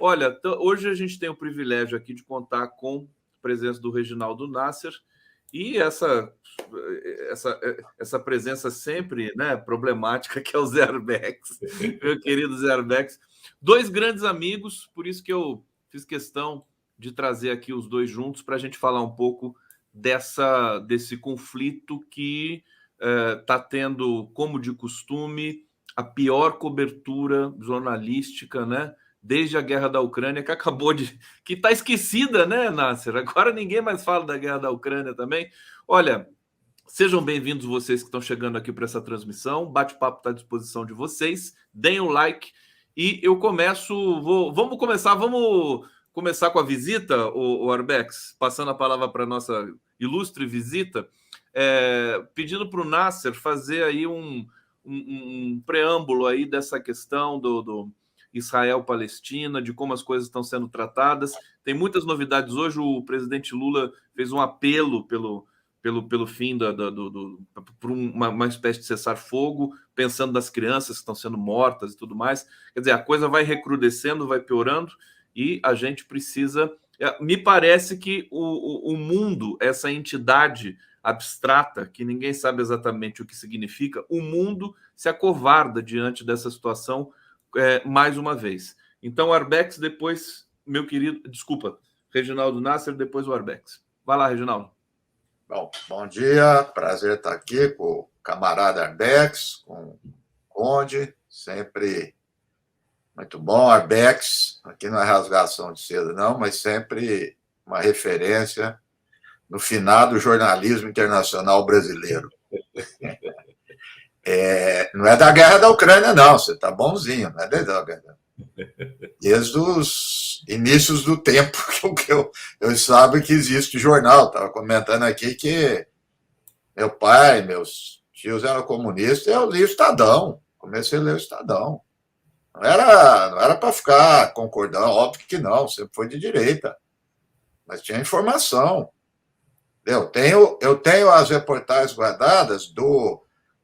Olha, hoje a gente tem o privilégio aqui de contar com a presença do Reginaldo Nasser e essa presença sempre, né, problemática, que é o Zé Arbex, meu querido Zé Arbex. Dois grandes amigos, por isso que eu fiz questão de trazer aqui os dois juntos para a gente falar um pouco desse conflito que está tendo, como de costume, a pior cobertura jornalística, né? Desde a guerra da Ucrânia, que está esquecida, né, Nasser? Agora ninguém mais fala da guerra da Ucrânia também. Olha, sejam bem-vindos vocês que estão chegando aqui para essa transmissão. O bate-papo está à disposição de vocês. Deem o like e eu começo. Vamos começar com a visita, o Arbex, passando a palavra para a nossa ilustre visita, pedindo para o Nasser fazer aí um preâmbulo aí dessa questão do Israel-Palestina, de como as coisas estão sendo tratadas. Tem muitas novidades hoje. O presidente Lula fez um apelo pelo fim por uma espécie de cessar-fogo, pensando nas crianças que estão sendo mortas e tudo mais. Quer dizer, a coisa vai recrudescendo, vai piorando, e a gente precisa... Me parece que o mundo, essa entidade abstrata, que ninguém sabe exatamente o que significa, o mundo se acovarda diante dessa situação mais uma vez. Então, Arbex, depois, meu querido... Desculpa, Reginaldo Nasser, depois o Arbex. Vai lá, Reginaldo. Bom dia, prazer estar aqui com o camarada Arbex, com o Conde, sempre muito bom. Arbex, aqui não é rasgação de seda, não, mas sempre uma referência no finado jornalismo internacional brasileiro. Não é da guerra da Ucrânia, não, você está bonzinho, não é da guerra. Desde os inícios do tempo que eu sabe que existe jornal. Estava comentando aqui que meu pai, meus tios eram comunistas, e eu li o Estadão, comecei a ler o Estadão. Não era para ficar concordando, óbvio que não, sempre foi de direita, mas tinha informação. Eu tenho as reportagens guardadas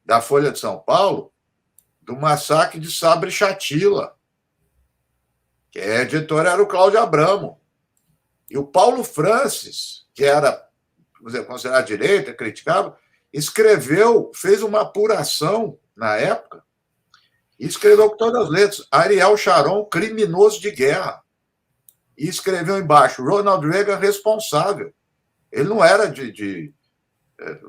da Folha de São Paulo do massacre de Sabre Chatila, que a editora era o Cláudio Abramo. E o Paulo Francis, que era, vamos dizer, considerado direita, criticava, fez uma apuração na época, e escreveu com todas as letras: Ariel Sharon, criminoso de guerra. E escreveu embaixo: Ronald Reagan responsável. Ele não era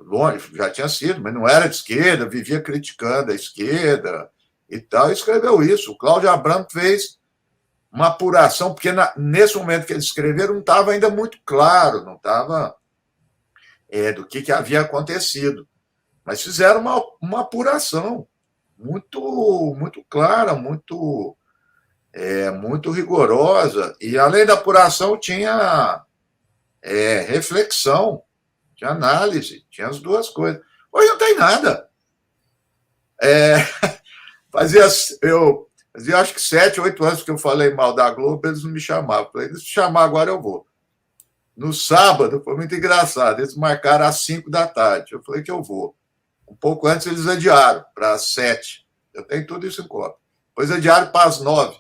longe, já tinha sido, mas não era de esquerda, vivia criticando a esquerda e tal, e escreveu isso. O Cláudio Abramo fez uma apuração, porque nesse momento que eles escreveram não estava ainda muito claro, não estava do que havia acontecido. Mas fizeram uma apuração muito, muito clara, muito rigorosa. E, além da apuração, tinha reflexão, tinha análise, tinha as duas coisas. Hoje não tem nada. Fazia acho que 7, 8 anos que eu falei mal da Globo, eles não me chamavam. Eu falei: se chamar agora eu vou. No sábado, foi muito engraçado, eles marcaram às 5 da tarde. Eu falei que eu vou. Um pouco antes eles adiaram para as 7. Eu tenho tudo isso em cópia. Depois adiaram para as 9.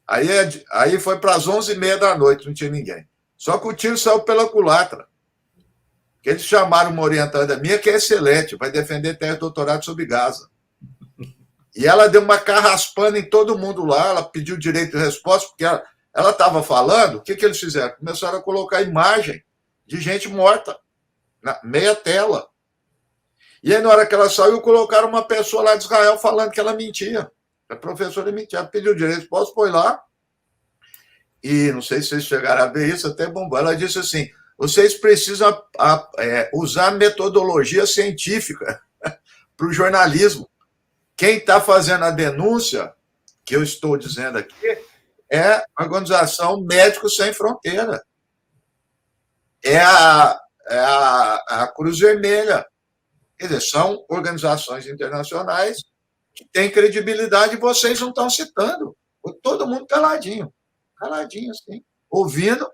Aí foi para as 11h30 da noite, não tinha ninguém. Só que o tiro saiu pela culatra. Porque eles chamaram uma orientanda minha, que é excelente, vai defender tese de doutorado sobre Gaza. E ela deu uma carraspana em todo mundo lá, ela pediu direito de resposta, porque ela estava falando. O que eles fizeram? Começaram a colocar imagem de gente morta, na meia tela. E aí, na hora que ela saiu, colocaram uma pessoa lá de Israel falando que ela mentia. A professora mentia, ela pediu direito de resposta, foi lá. E não sei se vocês chegaram a ver isso, até bombou. Ela disse assim: vocês precisam usar metodologia científica para o jornalismo. Quem está fazendo a denúncia, que eu estou dizendo aqui, é a Organização Médicos Sem Fronteira. É a Cruz Vermelha. Quer dizer, são organizações internacionais que têm credibilidade e vocês não estão citando. Todo mundo caladinho, assim, ouvindo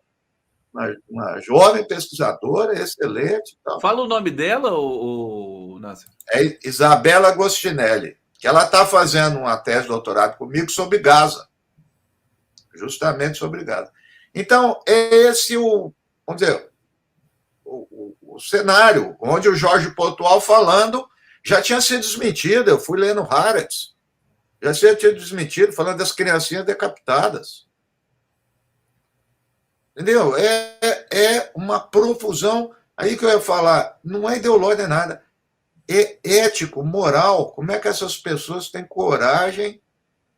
uma jovem pesquisadora excelente. Tal. Fala o nome dela, Nasser? É Isabela Agostinelli, que ela está fazendo uma tese de doutorado comigo sobre Gaza. justamente sobre Gaza. Então, é esse vamos dizer, o cenário, onde o Jorge Portual falando já tinha sido desmentido, eu fui lendo Haaretz, já tinha sido desmentido, falando das criancinhas decapitadas. Entendeu? É uma profusão. Aí que eu ia falar, não é ideológico, nem nada. É ético, moral. Como é que essas pessoas têm coragem,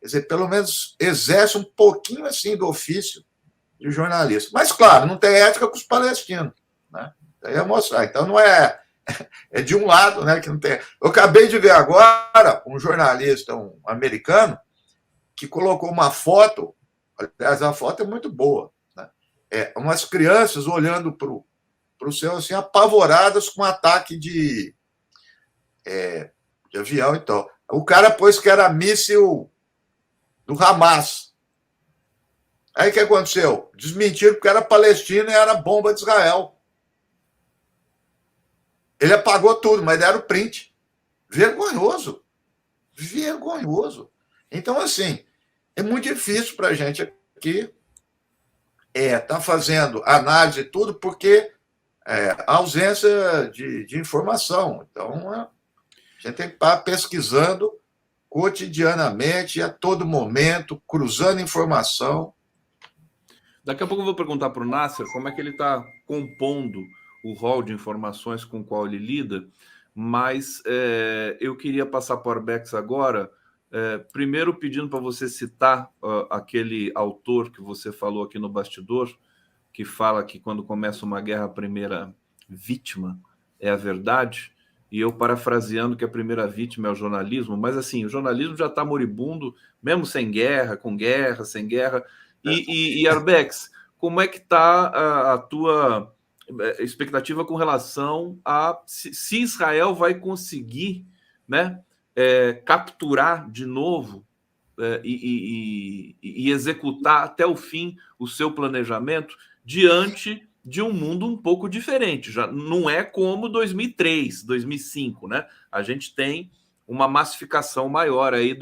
quer dizer, pelo menos exercem um pouquinho assim do ofício de jornalista. Mas, claro, não tem ética com os palestinos. Né? Aí é mostrar. Então, não é. É de um lado, né, que não tem. Eu acabei de ver agora um jornalista, um americano, que colocou uma foto. Aliás, a foto é muito boa. Né? Umas crianças olhando para o céu, assim, apavoradas com um ataque de avião. Então, o cara pôs que era míssil do Hamas. Aí o que aconteceu? Desmentiram porque era Palestina e era bomba de Israel. Ele apagou tudo, mas deram print. Vergonhoso. Vergonhoso. Então, assim, é muito difícil para a gente aqui tá fazendo análise e tudo, porque a ausência de informação. Então, a gente tem que estar pesquisando cotidianamente, a todo momento, cruzando informação. Daqui a pouco eu vou perguntar para o Nasser como é que ele está compondo o rol de informações com o qual ele lida, mas eu queria passar para o Arbex agora, primeiro pedindo para você citar aquele autor que você falou aqui no bastidor, que fala que quando começa uma guerra, a primeira vítima é a verdade, e eu parafraseando que a primeira vítima é o jornalismo, mas assim, o jornalismo já está moribundo, mesmo sem guerra, com guerra, sem guerra. E Arbex, como é que está a tua expectativa com relação a se Israel vai conseguir, né, capturar de novo e executar até o fim o seu planejamento diante de um mundo um pouco diferente. Já não é como 2003, 2005, né? A gente tem uma massificação maior aí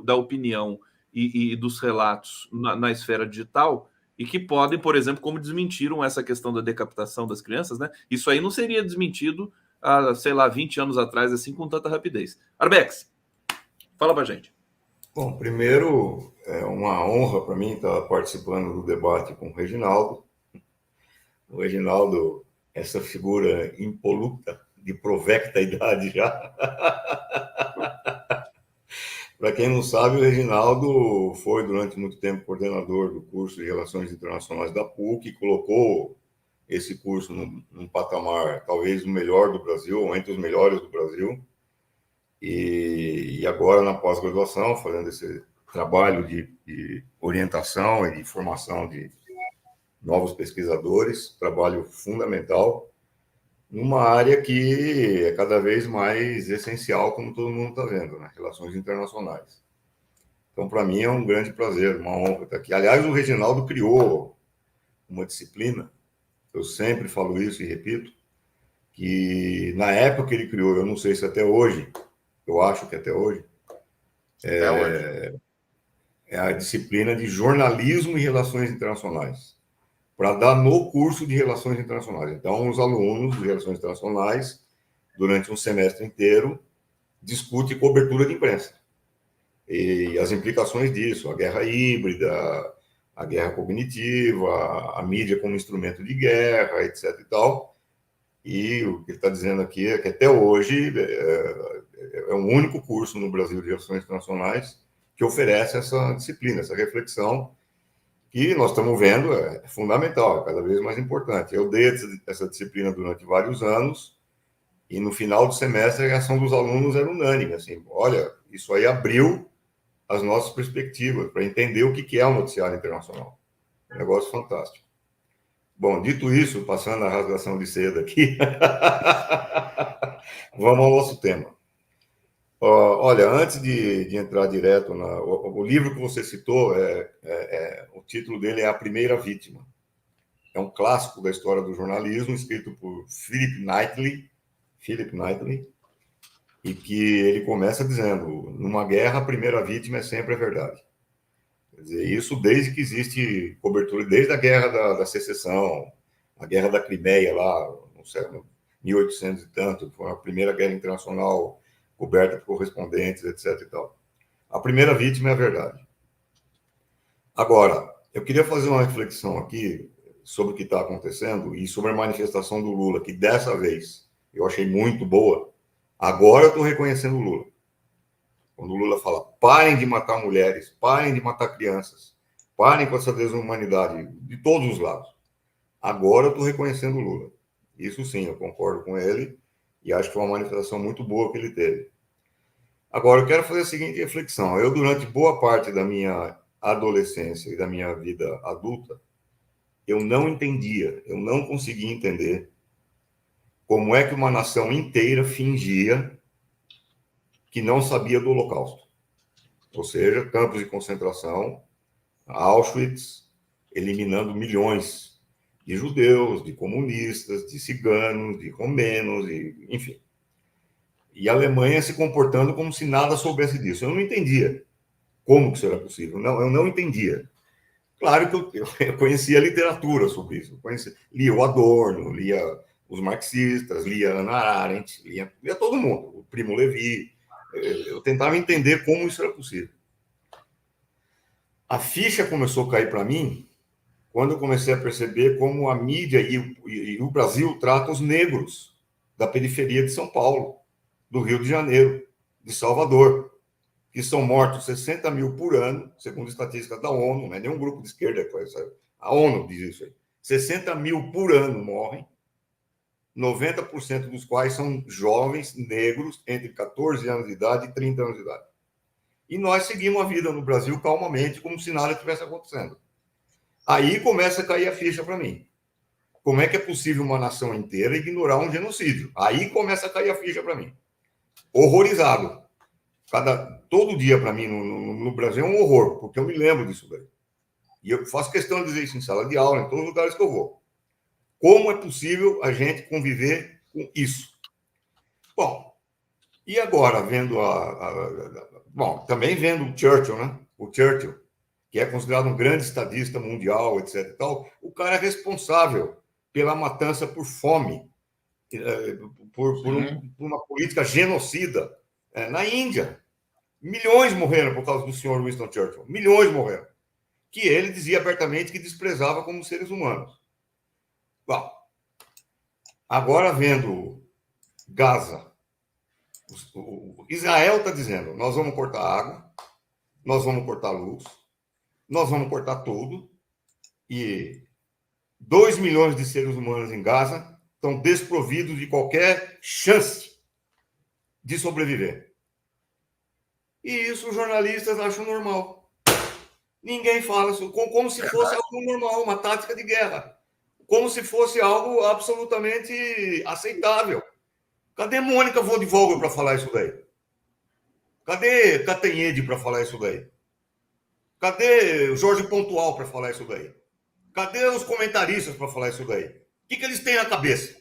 da opinião e dos relatos na esfera digital e que podem, por exemplo, como desmentiram essa questão da decapitação das crianças, né? Isso aí não seria desmentido há, sei lá, 20 anos atrás, assim, com tanta rapidez. Arbex, fala pra gente. Bom, primeiro, é uma honra para mim estar participando do debate com o Reginaldo. O Reginaldo, essa figura impoluta, de provecta idade já. Para quem não sabe, o Reginaldo foi durante muito tempo coordenador do curso de Relações Internacionais da PUC, colocou esse curso num patamar talvez o melhor do Brasil, ou entre os melhores do Brasil. E agora, na pós-graduação, fazendo esse trabalho de orientação e de formação de novos pesquisadores, trabalho fundamental, numa área que é cada vez mais essencial, como todo mundo está vendo, né? Relações internacionais. Então, para mim, é um grande prazer, uma honra estar aqui. Aliás, o Reginaldo criou uma disciplina, eu sempre falo isso e repito, que na época que ele criou, eu não sei se até hoje, eu acho que até hoje, é a disciplina de jornalismo e relações internacionais, para dar no curso de relações internacionais. Então, os alunos de relações internacionais, durante um semestre inteiro, discutem cobertura de imprensa e as implicações disso, a guerra híbrida, a guerra cognitiva, a mídia como instrumento de guerra, etc. e tal. E o que ele está dizendo aqui é que até hoje é o único curso no Brasil de Relações Internacionais que oferece essa disciplina, essa reflexão, que nós estamos vendo é fundamental, é cada vez mais importante. Eu dei essa disciplina durante vários anos e no final do semestre a reação dos alunos era unânime, assim, olha, isso aí abriu as nossas perspectivas para entender o que é o noticiário internacional. Um negócio fantástico. Bom, dito isso, passando a rasgação de seda aqui, vamos ao nosso tema. Olha, antes de entrar direto, o livro que você citou, o título dele é A Primeira Vítima. É um clássico da história do jornalismo, escrito por Philip Knightley, e que ele começa dizendo, numa guerra, a primeira vítima é sempre a verdade. Quer dizer, isso desde que existe cobertura, desde a guerra da secessão, a guerra da Crimeia lá, não sei, 1800 e tanto, foi a primeira guerra internacional coberta por correspondentes, etc. e tal. A primeira vítima é a verdade. Agora, eu queria fazer uma reflexão aqui sobre o que está acontecendo e sobre a manifestação do Lula, que dessa vez eu achei muito boa. Agora eu estou reconhecendo o Lula. Quando o Lula fala, parem de matar mulheres, parem de matar crianças, parem com essa desumanidade de todos os lados. Agora eu estou reconhecendo o Lula. Isso sim, eu concordo com ele e acho que foi uma manifestação muito boa que ele teve. Agora, eu quero fazer a seguinte reflexão. Eu, durante boa parte da minha adolescência e da minha vida adulta, eu não entendia, eu não conseguia entender como é que uma nação inteira fingia que não sabia do Holocausto. Ou seja, campos de concentração, Auschwitz, eliminando milhões de judeus, de comunistas, de ciganos, de romenos, enfim. E a Alemanha se comportando como se nada soubesse disso. Eu não entendia como que isso era possível. Não, eu não entendia. Claro que eu conhecia a literatura sobre isso. Lia o Adorno, lia os marxistas, lia Hannah Arendt, lia todo mundo, o Primo Levi. Eu tentava entender como isso era possível. A ficha começou a cair para mim quando eu comecei a perceber como a mídia e o Brasil tratam os negros da periferia de São Paulo, do Rio de Janeiro, de Salvador, que são mortos 60 mil por ano, segundo estatísticas da ONU, não é nenhum grupo de esquerda que faz isso. A ONU diz isso aí. 60 mil por ano morrem, 90% dos quais são jovens negros entre 14 anos de idade e 30 anos de idade. E nós seguimos a vida no Brasil calmamente, como se nada estivesse acontecendo. Aí começa a cair a ficha para mim. Como é que é possível uma nação inteira ignorar um genocídio? Aí começa a cair a ficha para mim. Horrorizado. Todo dia para mim no Brasil é um horror, porque eu me lembro disso daí. E eu faço questão de dizer isso em sala de aula, em todos os lugares que eu vou. Como é possível a gente conviver com isso? Bom, e agora, vendo bom, também vendo o Churchill, né? O Churchill, que é considerado um grande estadista mundial, etc. e tal, o cara é responsável pela matança por fome, por uma política genocida na Índia. Milhões morreram por causa do senhor Winston Churchill. Milhões morreram. Que ele dizia abertamente que desprezava como seres humanos. Bom, agora vendo Gaza, Israel está dizendo, nós vamos cortar água, nós vamos cortar luz, nós vamos cortar tudo, e 2 milhões de seres humanos em Gaza estão desprovidos de qualquer chance de sobreviver. E isso os jornalistas acham normal. Ninguém fala isso, como se fosse algo normal, uma tática de guerra. Como se fosse algo absolutamente aceitável. Cadê Mônica Vodevolga para falar isso daí? Cadê Catanhede para falar isso daí? Cadê Jorge Pontual para falar isso daí? Cadê os comentaristas para falar isso daí? O que eles têm na cabeça?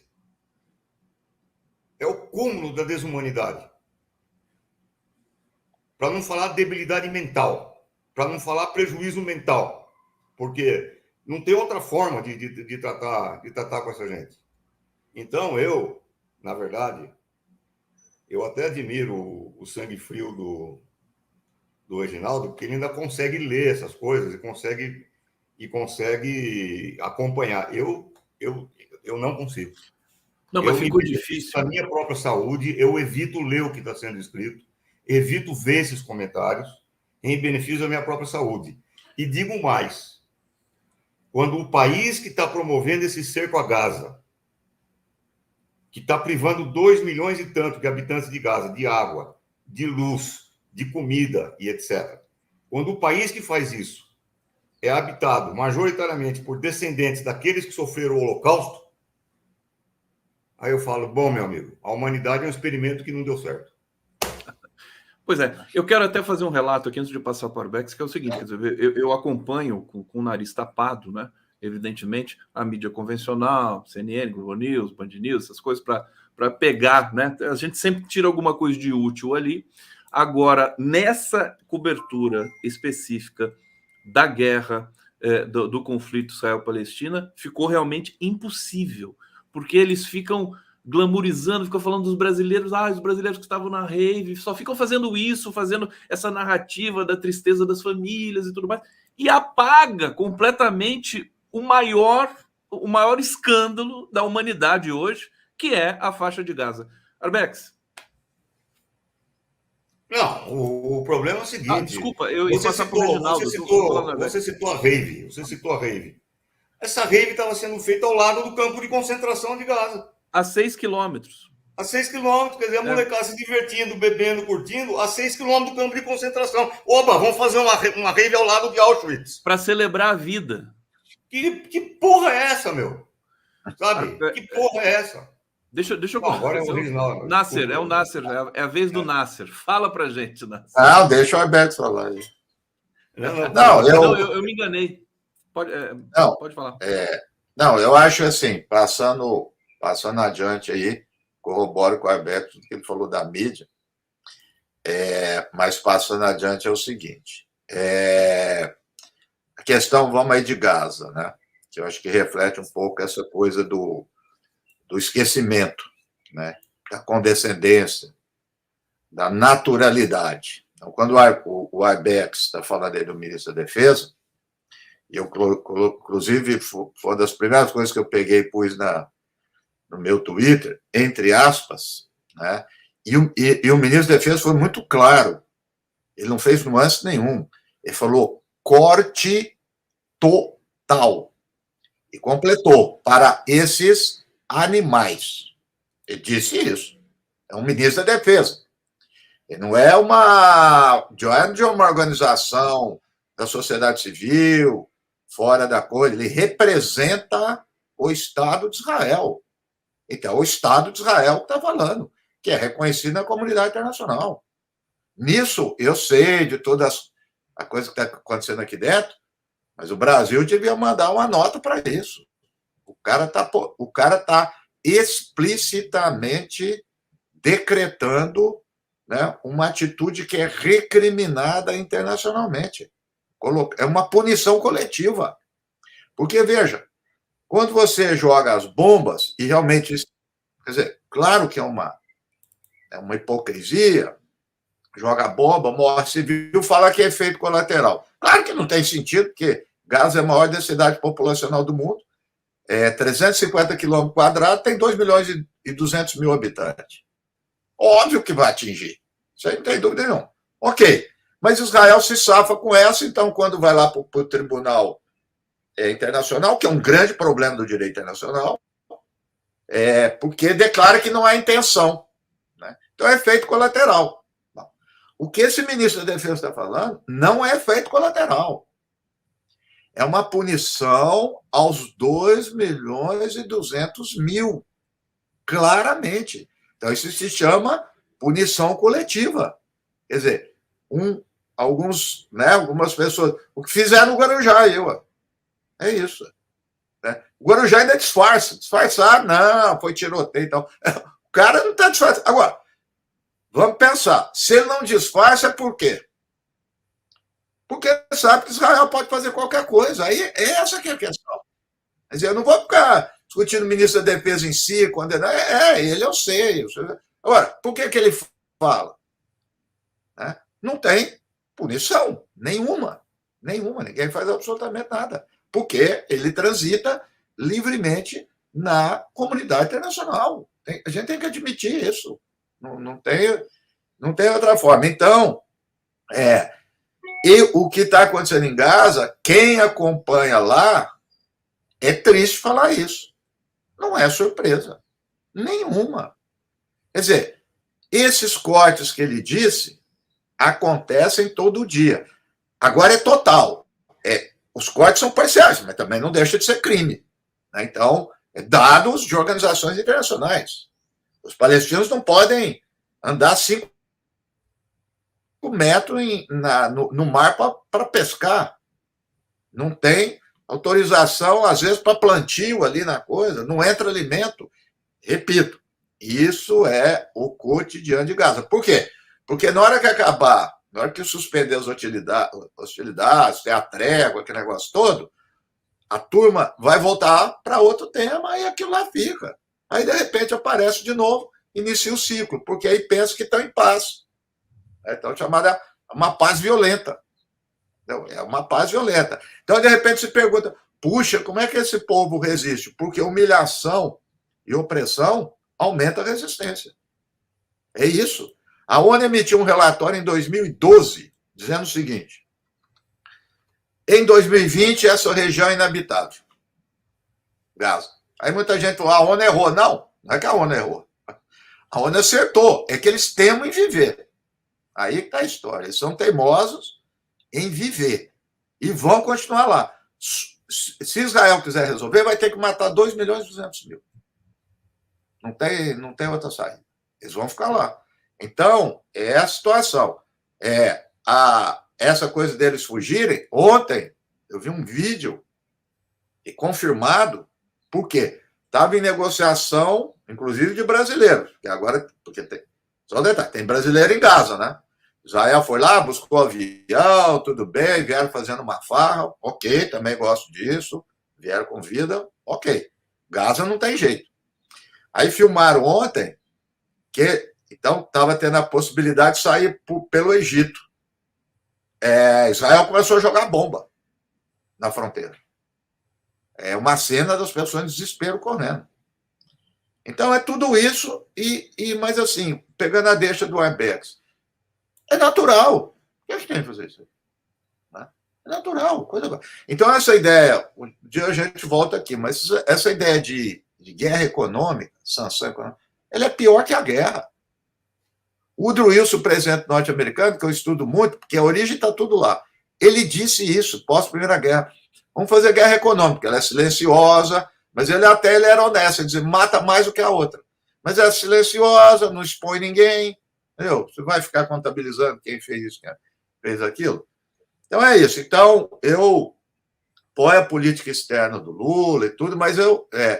É o cúmulo da desumanidade. Para não falar debilidade mental, para não falar prejuízo mental, porque não tem outra forma de tratar com essa gente. Então, na verdade, eu até admiro o sangue frio do Reginaldo, porque ele ainda consegue ler essas coisas e consegue acompanhar. Eu não consigo. Não, mas ficou difícil. A minha própria saúde, eu evito ler o que está sendo escrito, evito ver esses comentários em benefício da minha própria saúde. E digo mais, quando o país que está promovendo esse cerco a Gaza, que está privando 2 milhões e tanto de habitantes de Gaza de água, de luz, de comida e etc. Quando o país que faz isso é habitado majoritariamente por descendentes daqueles que sofreram o Holocausto, aí eu falo, bom, meu amigo, a humanidade é um experimento que não deu certo. Pois é, eu quero até fazer um relato aqui antes de passar para o Arbex, que é o seguinte, quer dizer, eu acompanho com o nariz tapado, né? Evidentemente, a mídia convencional, CNN, Globo News, Band News, essas coisas para pegar, né? A gente sempre tira alguma coisa de útil ali. Agora, nessa cobertura específica da guerra, do conflito Israel-Palestina, ficou realmente impossível, porque eles ficam glamourizando, ficam falando dos brasileiros, os brasileiros que estavam na rave, só ficam fazendo isso, fazendo essa narrativa da tristeza das famílias e tudo mais, e apaga completamente o maior escândalo da humanidade hoje, que é a faixa de Gaza. Arbex. Não, o problema é o seguinte. Desculpa, eu ia passar para o Reginaldo. Você citou a rave. Essa rave estava sendo feita ao lado do campo de concentração de Gaza. A 6 quilômetros. A 6 quilômetros, quer dizer, a molecada se divertindo, bebendo, curtindo, a 6 quilômetros do campo de concentração. Oba, vamos fazer uma rave ao lado de Auschwitz. Para celebrar a vida. Que porra é essa, meu? Sabe? Que porra é essa? Deixa eu agora é o original. Nasser, é o Nasser, é a vez do Nasser. Fala pra gente, Nasser. Não, deixa o Arbex falar aí. Eu me enganei. Pode falar. Não, eu acho assim, passando adiante aí, corroboro com o Arbex tudo que ele falou da mídia, mas passando adiante é o seguinte, a questão, vamos aí de Gaza, né? Que eu acho que reflete um pouco essa coisa do esquecimento, né? Da condescendência, da naturalidade. Então, quando o Arbex está falando aí do ministro da Defesa, eu, inclusive, foi uma das primeiras coisas que eu peguei e pus no meu Twitter, entre aspas, né? E o ministro da Defesa foi muito claro, ele não fez nuance nenhum, ele falou corte total, e completou, para esses animais. Ele disse isso. É um ministro da Defesa. Ele não é de uma organização da sociedade civil, fora da coisa. Ele representa o Estado de Israel. Então, o Estado de Israel está falando, que é reconhecido na comunidade internacional. Nisso, eu sei de toda a coisa que está acontecendo aqui dentro, mas o Brasil devia mandar uma nota para isso. O cara tá explicitamente decretando, né, uma atitude que é recriminada internacionalmente. É uma punição coletiva. Porque, veja, quando você joga as bombas, e realmente, quer dizer, claro que é uma hipocrisia, joga bomba, morre civil, fala que é efeito colateral. Claro que não tem sentido, porque Gaza é a maior densidade populacional do mundo, 350 quilômetros quadrados, tem 2 milhões e 200 mil habitantes. Óbvio que vai atingir. Isso aí não tem dúvida nenhuma. Ok. Mas Israel se safa com essa, então, quando vai lá para o Tribunal Internacional, que é um grande problema do direito internacional, porque declara que não há intenção. Né? Então, é efeito colateral. Não. O que esse ministro da Defesa está falando não é efeito colateral. É uma punição aos 2 milhões e 200 mil. Claramente. Então, isso se chama punição coletiva. Quer dizer, algumas pessoas... O que fizeram no Guarujá, é isso. Né? O Guarujá ainda disfarça. Disfarçar, não, foi tiroteio e tal. O cara não está disfarçando. Agora, vamos pensar. Se ele não disfarça, é por quê? Porque sabe que Israel pode fazer qualquer coisa. Aí, essa que é a questão. Quer dizer, eu não vou ficar discutindo o ministro da Defesa em si, condenar. Ele eu sei. Agora, por que ele fala? Né? Não tem punição nenhuma. Ninguém faz absolutamente nada. Porque ele transita livremente na comunidade internacional. A gente tem que admitir isso. Não tem outra forma. Então, e o que está acontecendo em Gaza, quem acompanha lá, é triste falar isso. Não é surpresa nenhuma. Quer dizer, esses cortes que ele disse acontecem todo dia. Agora é total. Os cortes são parciais, mas também não deixa de ser crime. Né? Então, dados de organizações internacionais. Os palestinos não podem andar 5 metros no mar para pescar. Não tem autorização, às vezes, para plantio ali na coisa, não entra alimento. Repito, isso é o cotidiano de Gaza. Por quê? Porque na hora que acabar, Na hora que suspender as hostilidades, ter a trégua, aquele negócio todo, a turma vai voltar para outro tema e aquilo lá fica. Aí, de repente, aparece de novo, inicia o ciclo, porque aí pensa que estão em paz. Então, chamada uma paz violenta. É uma paz violenta. Então, de repente, se pergunta, puxa, como é que esse povo resiste? Porque humilhação e opressão aumenta a resistência. É isso. A ONU emitiu um relatório em 2012, dizendo o seguinte: em 2020, essa região é inabitável. Gaza. Aí muita gente falou, a ONU errou. Não, não é que a ONU errou. A ONU acertou. É que eles temem em viver. Aí está a história. Eles são teimosos em viver. E vão continuar lá. Se Israel quiser resolver, vai ter que matar 2.200.000. Não tem outra saída. Eles vão ficar lá. Então, é a situação. Essa coisa deles fugirem. Ontem, eu vi um vídeo e confirmado, por quê? Estava em negociação, inclusive de brasileiros, que agora, porque tem, só um detalhe, tem brasileiro em Gaza, né? Israel foi lá, buscou avião, tudo bem, vieram fazendo uma farra, ok, também gosto disso, vieram com vida, ok. Gaza não tem jeito. Aí filmaram ontem que, então, estava tendo a possibilidade de sair pelo Egito. Israel começou a jogar bomba na fronteira. É uma cena das pessoas em desespero correndo. Então, é tudo isso, mas assim, pegando a deixa do Arbex, é natural. O que a gente tem que fazer isso? É natural. Então, essa ideia, um dia a gente volta aqui, mas essa ideia de guerra econômica, sanção econômica, ela é pior que a guerra. O Woodrow Wilson, presidente norte-americano, que eu estudo muito, porque a origem está tudo lá, ele disse isso, pós-Primeira Guerra. Vamos fazer guerra econômica, ela é silenciosa, mas ele era honesto, ele dizia, mata mais do que a outra. Mas é silenciosa, não expõe ninguém, entendeu? Você vai ficar contabilizando quem fez isso, quem fez aquilo. Então é isso. Então, eu apoio a política externa do Lula e tudo, mas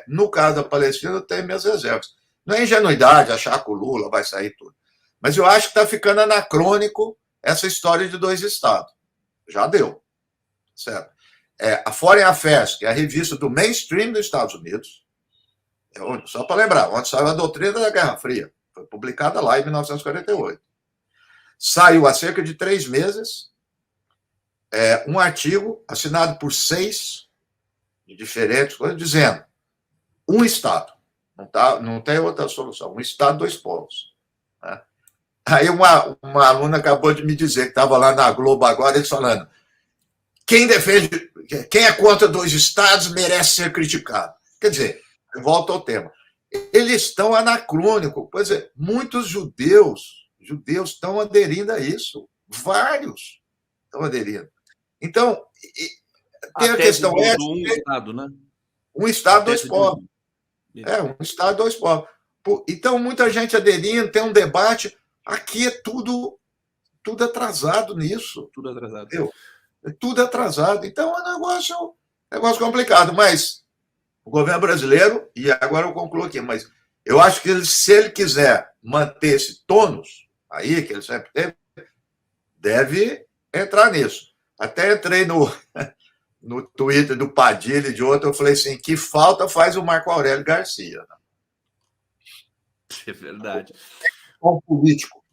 no caso da Palestina, eu tenho minhas reservas. Não é ingenuidade achar que o Lula vai sair tudo. Mas eu acho que está ficando anacrônico essa história de 2 estados. Já deu. Certo? A Foreign Affairs, que é a revista do mainstream dos Estados Unidos, só para lembrar, onde saiu a doutrina da Guerra Fria, foi publicada lá em 1948. Saiu há cerca de 3 meses um artigo assinado por 6 de diferentes coisas, dizendo um Estado, não tem outra solução, um Estado, 2 povos. Né? Aí uma aluna acabou de me dizer, que estava lá na Globo agora, eles falando, quem é contra 2 estados merece ser criticado. Quer dizer, volta ao tema. Eles estão anacrônicos. Pois é, muitos judeus estão aderindo a isso. Vários estão aderindo. Então, tem a questão ética. Um Estado, né? Um Estado, 2 povos. Um Estado, 2 povos. Então, muita gente aderindo, tem um debate. Aqui é tudo atrasado nisso. Tudo atrasado. Entendeu? Tudo atrasado. Então, é um negócio complicado. Mas o governo brasileiro, e agora eu concluo aqui, mas eu acho que se ele quiser manter esse tônus aí, que ele sempre teve, deve entrar nisso. Até entrei no Twitter do Padilha e de outro, eu falei assim, que falta faz o Marco Aurélio Garcia. Né? É verdade. Tom político.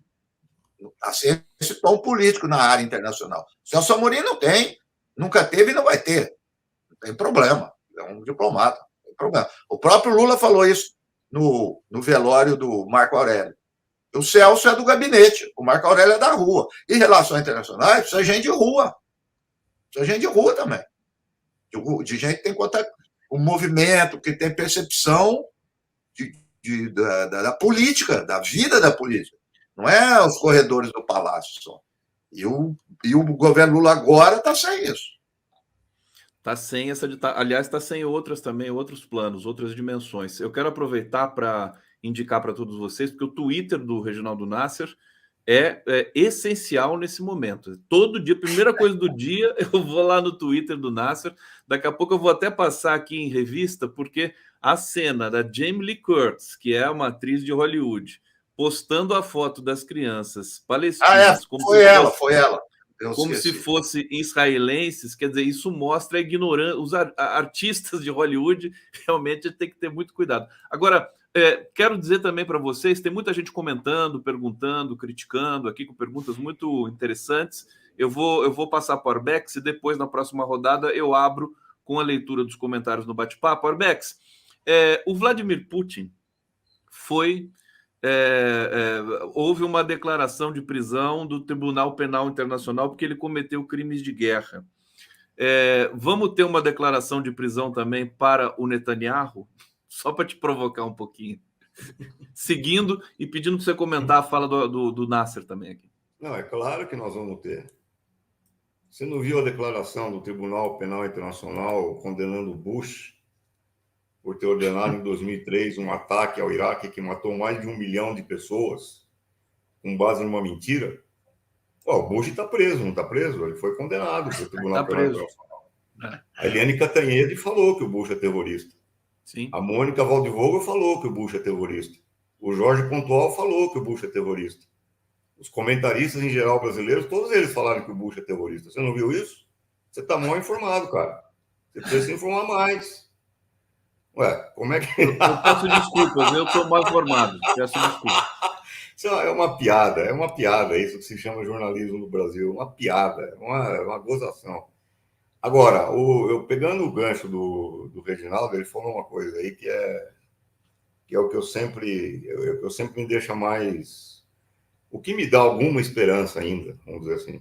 Assim, esse tom político na área internacional. O Celso Amorim não tem, nunca teve e não vai ter. Não tem problema. É um diplomata. Não tem problema. O próprio Lula falou isso no velório do Marco Aurélio. O Celso é do gabinete, o Marco Aurélio é da rua. E relações internacionais, precisa de gente de rua. Precisa de gente de rua também. De gente que tem contato com o movimento, que tem percepção da política, da vida da política. Não é os corredores do palácio só. E o governo Lula agora está sem isso. Está sem essa. Aliás, está sem outros planos, outras dimensões. Eu quero aproveitar para indicar para todos vocês, porque o Twitter do Reginaldo Nasser é essencial nesse momento. Todo dia, primeira coisa do dia, eu vou lá no Twitter do Nasser. Daqui a pouco eu vou até passar aqui em revista, porque a cena da Jamie Lee Curtis, que é uma atriz de Hollywood, postando a foto das crianças palestinas foi ela. Como se fossem israelenses, quer dizer, isso mostra a ignorância. Os artistas de Hollywood realmente tem que ter muito cuidado. Agora, quero dizer também para vocês, tem muita gente comentando, perguntando, criticando aqui, com perguntas muito interessantes. Eu vou passar para o Arbex e depois, na próxima rodada, eu abro com a leitura dos comentários no bate-papo. Arbex, o Vladimir Putin houve uma declaração de prisão do Tribunal Penal Internacional porque ele cometeu crimes de guerra. Vamos ter uma declaração de prisão também para o Netanyahu? Só para te provocar um pouquinho. Seguindo e pedindo para você comentar a fala do Nasser também aqui. Não, é claro que nós vamos ter. Você não viu a declaração do Tribunal Penal Internacional condenando o Bush por ter ordenado em 2003 um ataque ao Iraque que matou mais de 1 milhão de pessoas com base numa mentira? O Bush está preso, não está preso? Ele foi condenado pelo Tribunal Penal Internacional. A Eliane Cantanhede falou que o Bush é terrorista. Sim. A Mônica Waldvogel falou que o Bush é terrorista. O Jorge Pontual falou que o Bush é terrorista. Os comentaristas em geral brasileiros, todos eles falaram que o Bush é terrorista. Você não viu isso? Você está mal informado, cara. Você precisa se informar mais. Ué, como é que... Eu peço desculpas, eu estou mal informado. Peço desculpas. Isso é uma piada, isso que se chama jornalismo no Brasil. Uma piada, uma gozação. Agora, eu pegando o gancho do Reginaldo, ele falou uma coisa aí que é o que eu sempre me deixa mais... O que me dá alguma esperança ainda, vamos dizer assim,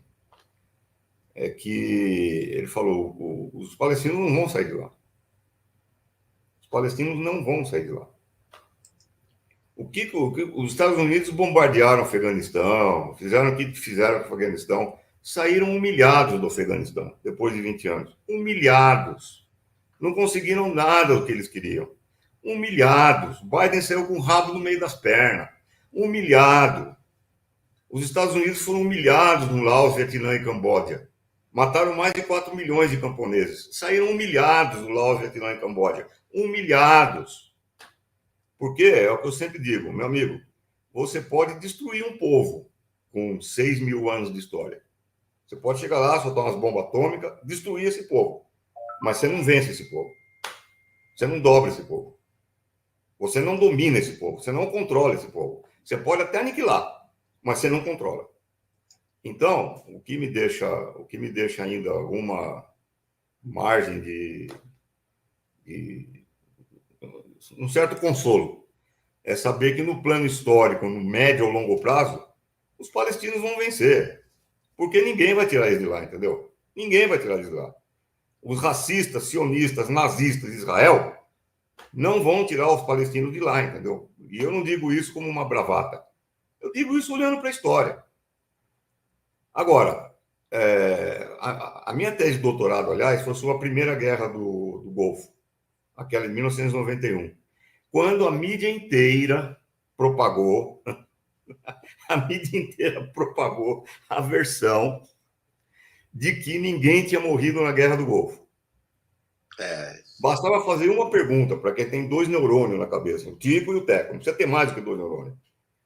é que ele falou, os palestinos não vão sair de lá. Os palestinos não vão sair de lá. Os Estados Unidos bombardearam o Afeganistão, fizeram o que fizeram com o Afeganistão, saíram humilhados do Afeganistão, depois de 20 anos. Humilhados. Não conseguiram nada do que eles queriam. Humilhados. Biden saiu com o rabo no meio das pernas. Humilhado. Os Estados Unidos foram humilhados no Laos, Vietnã e Camboja. Mataram mais de 4 milhões de camponeses. Saíram humilhados no Laos, Vietnã e Camboja. Humilhados. Porque é o que eu sempre digo, meu amigo, você pode destruir um povo com 6 mil anos de história. Você pode chegar lá, soltar umas bombas atômicas, destruir esse povo. Mas você não vence esse povo. Você não dobra esse povo. Você não domina esse povo. Você não controla esse povo. Você pode até aniquilar, mas você não controla. Então, o que me deixa ainda alguma margem de um certo consolo é saber que no plano histórico, no médio ou longo prazo, os palestinos vão vencer. Porque ninguém vai tirar eles de lá, entendeu? Ninguém vai tirar eles de lá. Os racistas, sionistas, nazistas de Israel não vão tirar os palestinos de lá, entendeu? E eu não digo isso como uma bravata. Eu digo isso olhando para a história. Agora, a minha tese de doutorado, aliás, foi sobre a Primeira Guerra do Golfo, aquela em 1991, quando a mídia inteira propagou a versão de que ninguém tinha morrido na Guerra do Golfo. Bastava fazer uma pergunta para quem tem 2 neurônios na cabeça, o Tico e o Teco. Não precisa ter mais do que 2 neurônios.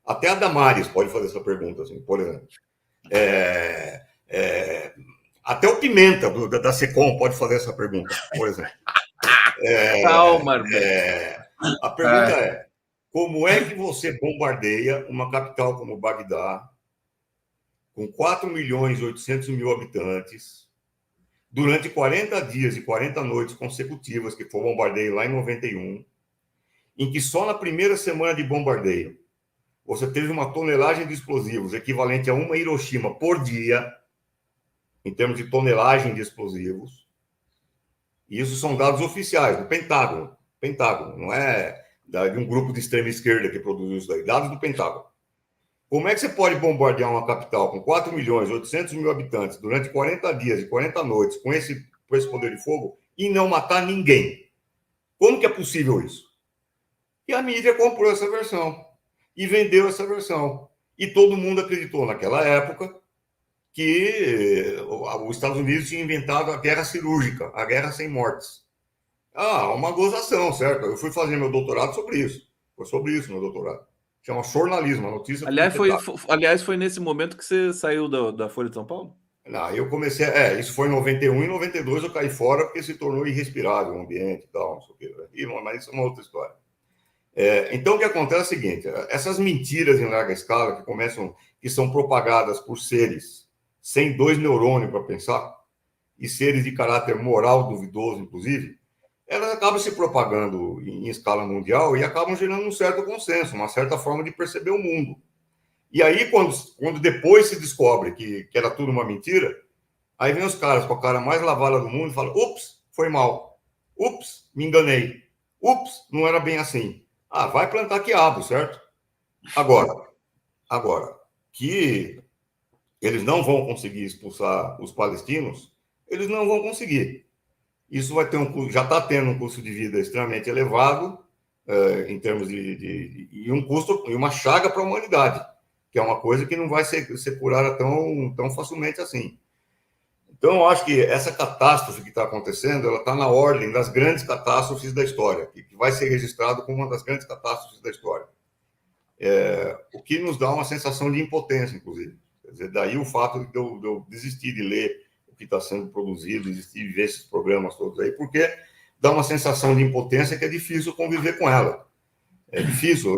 Até a Damares pode fazer essa pergunta, assim, por exemplo. Até o Pimenta, da Secom, pode fazer essa pergunta, por exemplo. Calma, a pergunta é, como é que você bombardeia uma capital como Bagdá, com 4.800.000 habitantes, durante 40 dias e 40 noites consecutivas, que foi o bombardeio lá em 91, em que só na primeira semana de bombardeio você teve uma tonelagem de explosivos equivalente a uma Hiroshima por dia, em termos de tonelagem de explosivos. E isso são dados oficiais do Pentágono. Pentágono, não é de um grupo de extrema esquerda que produziu isso daí. Dados do Pentágono. Como é que você pode bombardear uma capital com 4.800.000 habitantes durante 40 dias e 40 noites com esse poder de fogo e não matar ninguém? Como que é possível isso? E a mídia comprou essa versão e vendeu essa versão. E todo mundo acreditou naquela época que os Estados Unidos tinham inventado a guerra cirúrgica, a guerra sem mortes. Uma gozação, certo? Eu fui fazer meu doutorado sobre isso. Foi sobre isso meu doutorado. Chama jornalismo, a notícia publicitária. Aliás, foi nesse momento que você saiu da Folha de São Paulo? Não, eu comecei. Isso foi em 91 e 92 eu caí fora porque se tornou irrespirável o ambiente e tal, não sei o quê. Mas isso é uma outra história. Então, o que acontece é o seguinte: essas mentiras em larga escala que são propagadas por seres sem 2 neurônios para pensar, e seres de caráter moral duvidoso, inclusive, elas acabam se propagando em escala mundial e acabam gerando um certo consenso, uma certa forma de perceber o mundo. E aí, quando depois se descobre que era tudo uma mentira, aí vem os caras com a cara mais lavada do mundo e falam: ups, foi mal. Ups, me enganei. Ups, não era bem assim. Ah, vai plantar quiabo, certo? Agora, que eles não vão conseguir expulsar os palestinos, eles não vão conseguir. Isso vai ter já está tendo um custo de vida extremamente elevado, em termos e um custo e uma chaga para a humanidade, que é uma coisa que não vai ser curada tão facilmente assim. Então, eu acho que essa catástrofe que está acontecendo, ela está na ordem das grandes catástrofes da história, que vai ser registrado como uma das grandes catástrofes da história. O que nos dá uma sensação de impotência, inclusive. Quer dizer, daí o fato de eu desistir de ler o que está sendo produzido, desistir de ver esses programas todos aí, porque dá uma sensação de impotência que é difícil conviver com ela. É difícil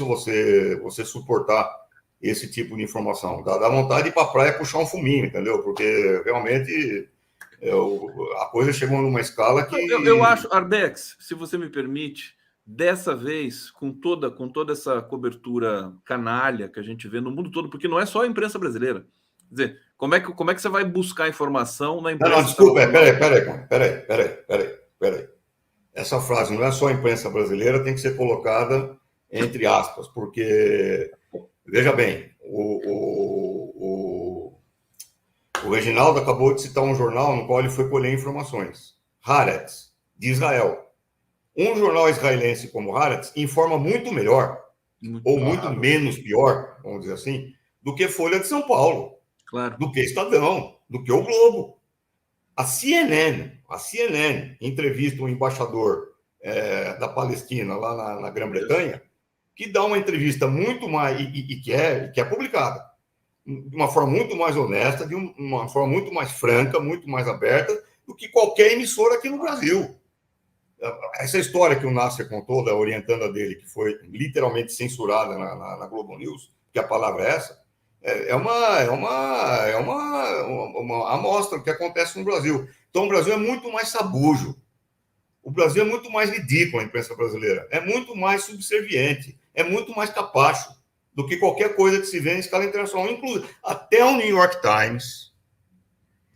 você suportar esse tipo de informação. Dá vontade de ir para a praia puxar um fuminho, entendeu? Porque realmente a coisa chegou numa escala que... Eu acho, Arbex, se você me permite, dessa vez, com toda essa cobertura canalha que a gente vê no mundo todo, porque não é só a imprensa brasileira. Quer dizer, como é que você vai buscar informação na imprensa? Não, desculpa, peraí. Essa frase não é só a imprensa brasileira, tem que ser colocada entre aspas, porque, veja bem, o Reginaldo acabou de citar um jornal no qual ele foi colher informações. Haaretz, de Israel. Um jornal israelense como Haaretz informa muito melhor, muito menos pior, vamos dizer assim, do que Folha de São Paulo, claro, do que Estadão, do que o Globo. A CNN entrevista um embaixador da Palestina lá na Grã-Bretanha, que dá uma entrevista muito mais, e que é publicada, de uma forma muito mais honesta, de uma forma muito mais franca, muito mais aberta, do que qualquer emissora aqui no Brasil. Essa história que o Nasser contou, da orientanda dele, que foi literalmente censurada na Globo News, que a palavra é essa, é uma amostra do que acontece no Brasil. Então, o Brasil é muito mais sabujo. O Brasil é muito mais ridículo, a imprensa brasileira. É muito mais subserviente. É muito mais capacho do que qualquer coisa que se vê em escala internacional. Inclusive, até o New York Times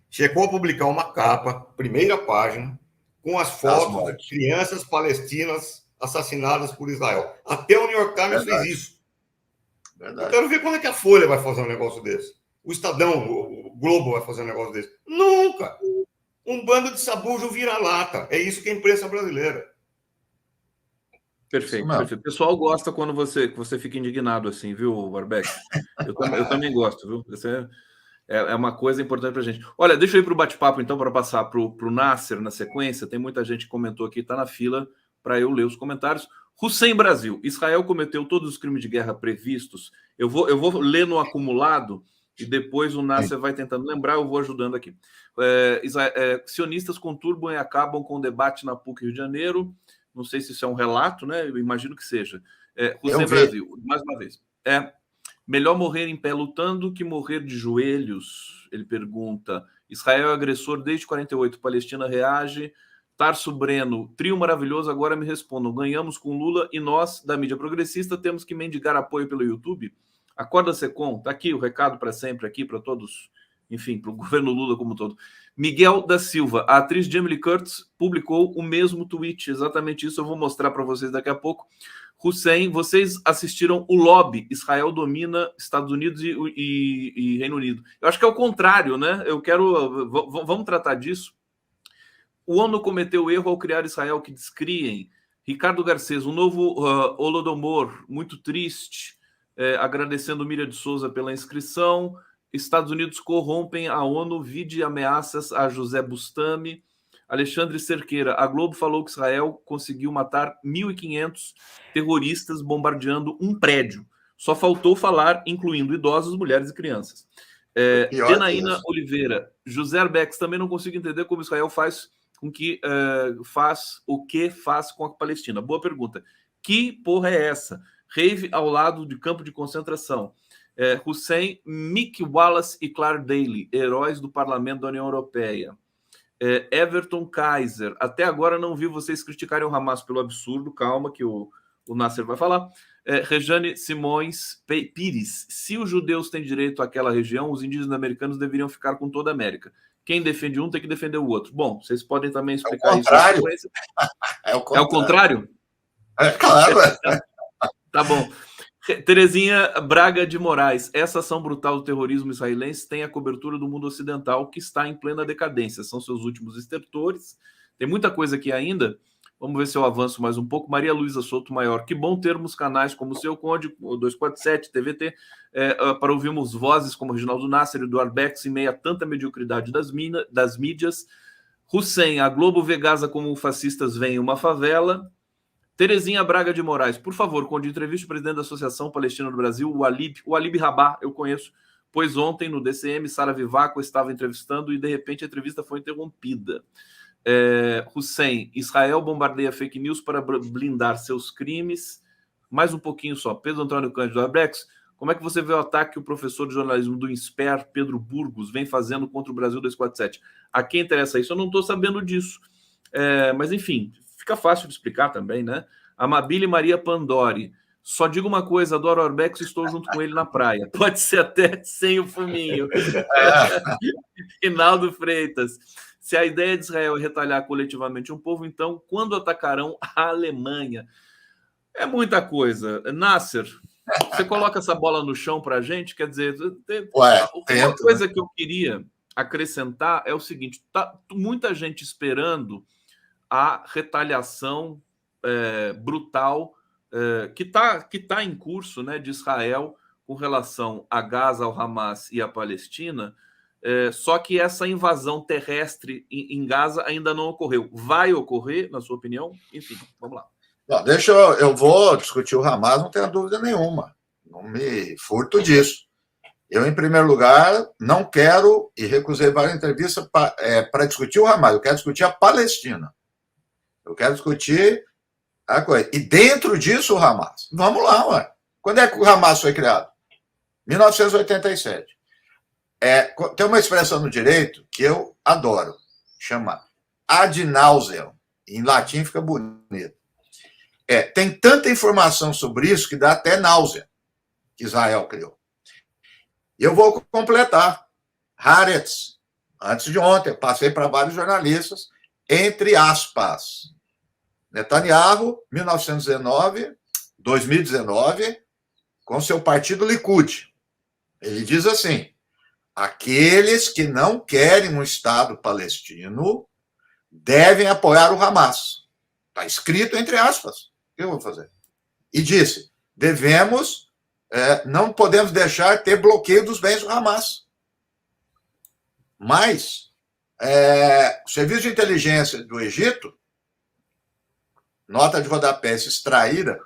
chegou a publicar uma capa, primeira página, com as fotos de crianças palestinas assassinadas por Israel. Até o New York Times fez isso. Verdade. Eu quero ver quando é que a Folha vai fazer um negócio desse. O Estadão, o Globo vai fazer um negócio desse. Nunca! Um bando de sabujo vira-lata. É isso que é a imprensa brasileira. Perfeito, perfeito. O pessoal gosta quando você fica indignado assim, viu, Arbex? Eu também gosto, viu? Você é uma coisa importante para a gente. Olha, deixa eu ir para o bate-papo, então, para passar para o Nasser na sequência. Tem muita gente que comentou aqui, está na fila para eu ler os comentários. Hussein Brasil. Israel cometeu todos os crimes de guerra previstos. Eu vou ler no acumulado e depois o Nasser vai tentando lembrar, eu vou ajudando aqui. Sionistas conturbam e acabam com o debate na PUC Rio de Janeiro. Não sei se isso é um relato, né? Eu imagino que seja. Hussein Brasil, mais uma vez. Melhor morrer em pé lutando que morrer de joelhos, ele pergunta. Israel é agressor desde 48, Palestina reage. Tarso Breno, trio maravilhoso, agora me respondam. Ganhamos com Lula e nós, da mídia progressista, temos que mendigar apoio pelo YouTube? Acorda Secom, tá aqui o recado para sempre, aqui para todos, enfim, para o governo Lula como um todo. Miguel da Silva, a atriz Jamie Lee Curtis publicou o mesmo tweet, exatamente isso, eu vou mostrar para vocês daqui a pouco. Hussein, vocês assistiram o Lobby, Israel domina Estados Unidos e Reino Unido. Eu acho que é o contrário, né? Vamos tratar disso. O ONU cometeu erro ao criar Israel que descriem. Ricardo Garcês, um novo Holodomor, muito triste, agradecendo Miriam de Souza pela inscrição. Estados Unidos corrompem a ONU, vide ameaças a José Bustami. Alexandre Cerqueira, a Globo falou que Israel conseguiu matar 1.500 terroristas bombardeando um prédio. Só faltou falar, incluindo idosos, mulheres e crianças. Denaína Oliveira, José Arbex, também não consigo entender como Israel faz com que faz com a Palestina. Boa pergunta. Que porra é essa? Rave ao lado de campo de concentração. Hussein, Mick Wallace e Clark Daly, heróis do Parlamento da União Europeia. Everton Kaiser, até agora não vi vocês criticarem o Hamas pelo absurdo, calma que o Nasser vai falar. Rejane Simões Pires, se os judeus têm direito àquela região, os indígenas americanos deveriam ficar com toda a América. Quem defende um tem que defender o outro. Bom, vocês podem também explicar isso. É o contrário? Claro. Tá bom. Terezinha Braga de Moraes, essa ação brutal do terrorismo israelense tem a cobertura do mundo ocidental, que está em plena decadência. São seus últimos estertores. Tem muita coisa aqui ainda. Vamos ver se eu avanço mais um pouco. Maria Luísa Souto Maior, que bom termos canais como o Seu Conde, o 247, TVT, para ouvirmos vozes como Reginaldo Nasser e do Arbex em meio a tanta mediocridade das mídias. Hussein, a Globo vê Gaza como fascistas veem uma favela. Terezinha Braga de Moraes, por favor, quando entrevista o presidente da Associação Palestina do Brasil, o Alib Rabah, eu conheço, pois ontem no DCM, Sara Vivaco estava entrevistando e de repente a entrevista foi interrompida. Hussein, Israel bombardeia fake news para blindar seus crimes. Mais um pouquinho só. Pedro Antônio Cândido Abrex, como é que você vê o ataque que o professor de jornalismo do INSPER, Pedro Burgos, vem fazendo contra o Brasil 247? A quem interessa isso? Eu não estou sabendo disso. Mas, enfim, fica fácil de explicar também, né? Amabile Maria Pandori, só digo uma coisa, adoro o Arbex e estou junto com ele na praia. Pode ser até sem o fuminho. Rinaldo Freitas, se a ideia de Israel é retalhar coletivamente um povo, então quando atacarão a Alemanha? É muita coisa. Nasser, você coloca essa bola no chão para a gente? Quer dizer, uma coisa que eu queria acrescentar é o seguinte, tá muita gente esperando a retaliação brutal que tá em curso, né, de Israel com relação a Gaza, ao Hamas e à Palestina, só que essa invasão terrestre em Gaza ainda não ocorreu. Vai ocorrer, na sua opinião? Enfim, vamos lá. Não, eu vou discutir o Hamas, não tenho dúvida nenhuma. Não me furto disso. Eu, em primeiro lugar, não quero, e recusei várias entrevistas para discutir o Hamas, eu quero discutir a Palestina. Eu quero discutir a coisa. E dentro disso, o Hamas. Vamos lá, ué. Quando é que o Hamas foi criado? 1987. Tem uma expressão no direito que eu adoro, chama ad nauseam. Em latim fica bonito. Tem tanta informação sobre isso que dá até náusea, que Israel criou. E eu vou completar. Haaretz, antes de ontem, passei para vários jornalistas, entre aspas. Netanyahu, 2019, com seu partido Likud. Ele diz assim: aqueles que não querem um Estado palestino devem apoiar o Hamas. Está escrito entre aspas. O que eu vou fazer? E disse: não podemos deixar ter bloqueio dos bens do Hamas. Mas o Serviço de Inteligência do Egito, nota de rodapé extraída,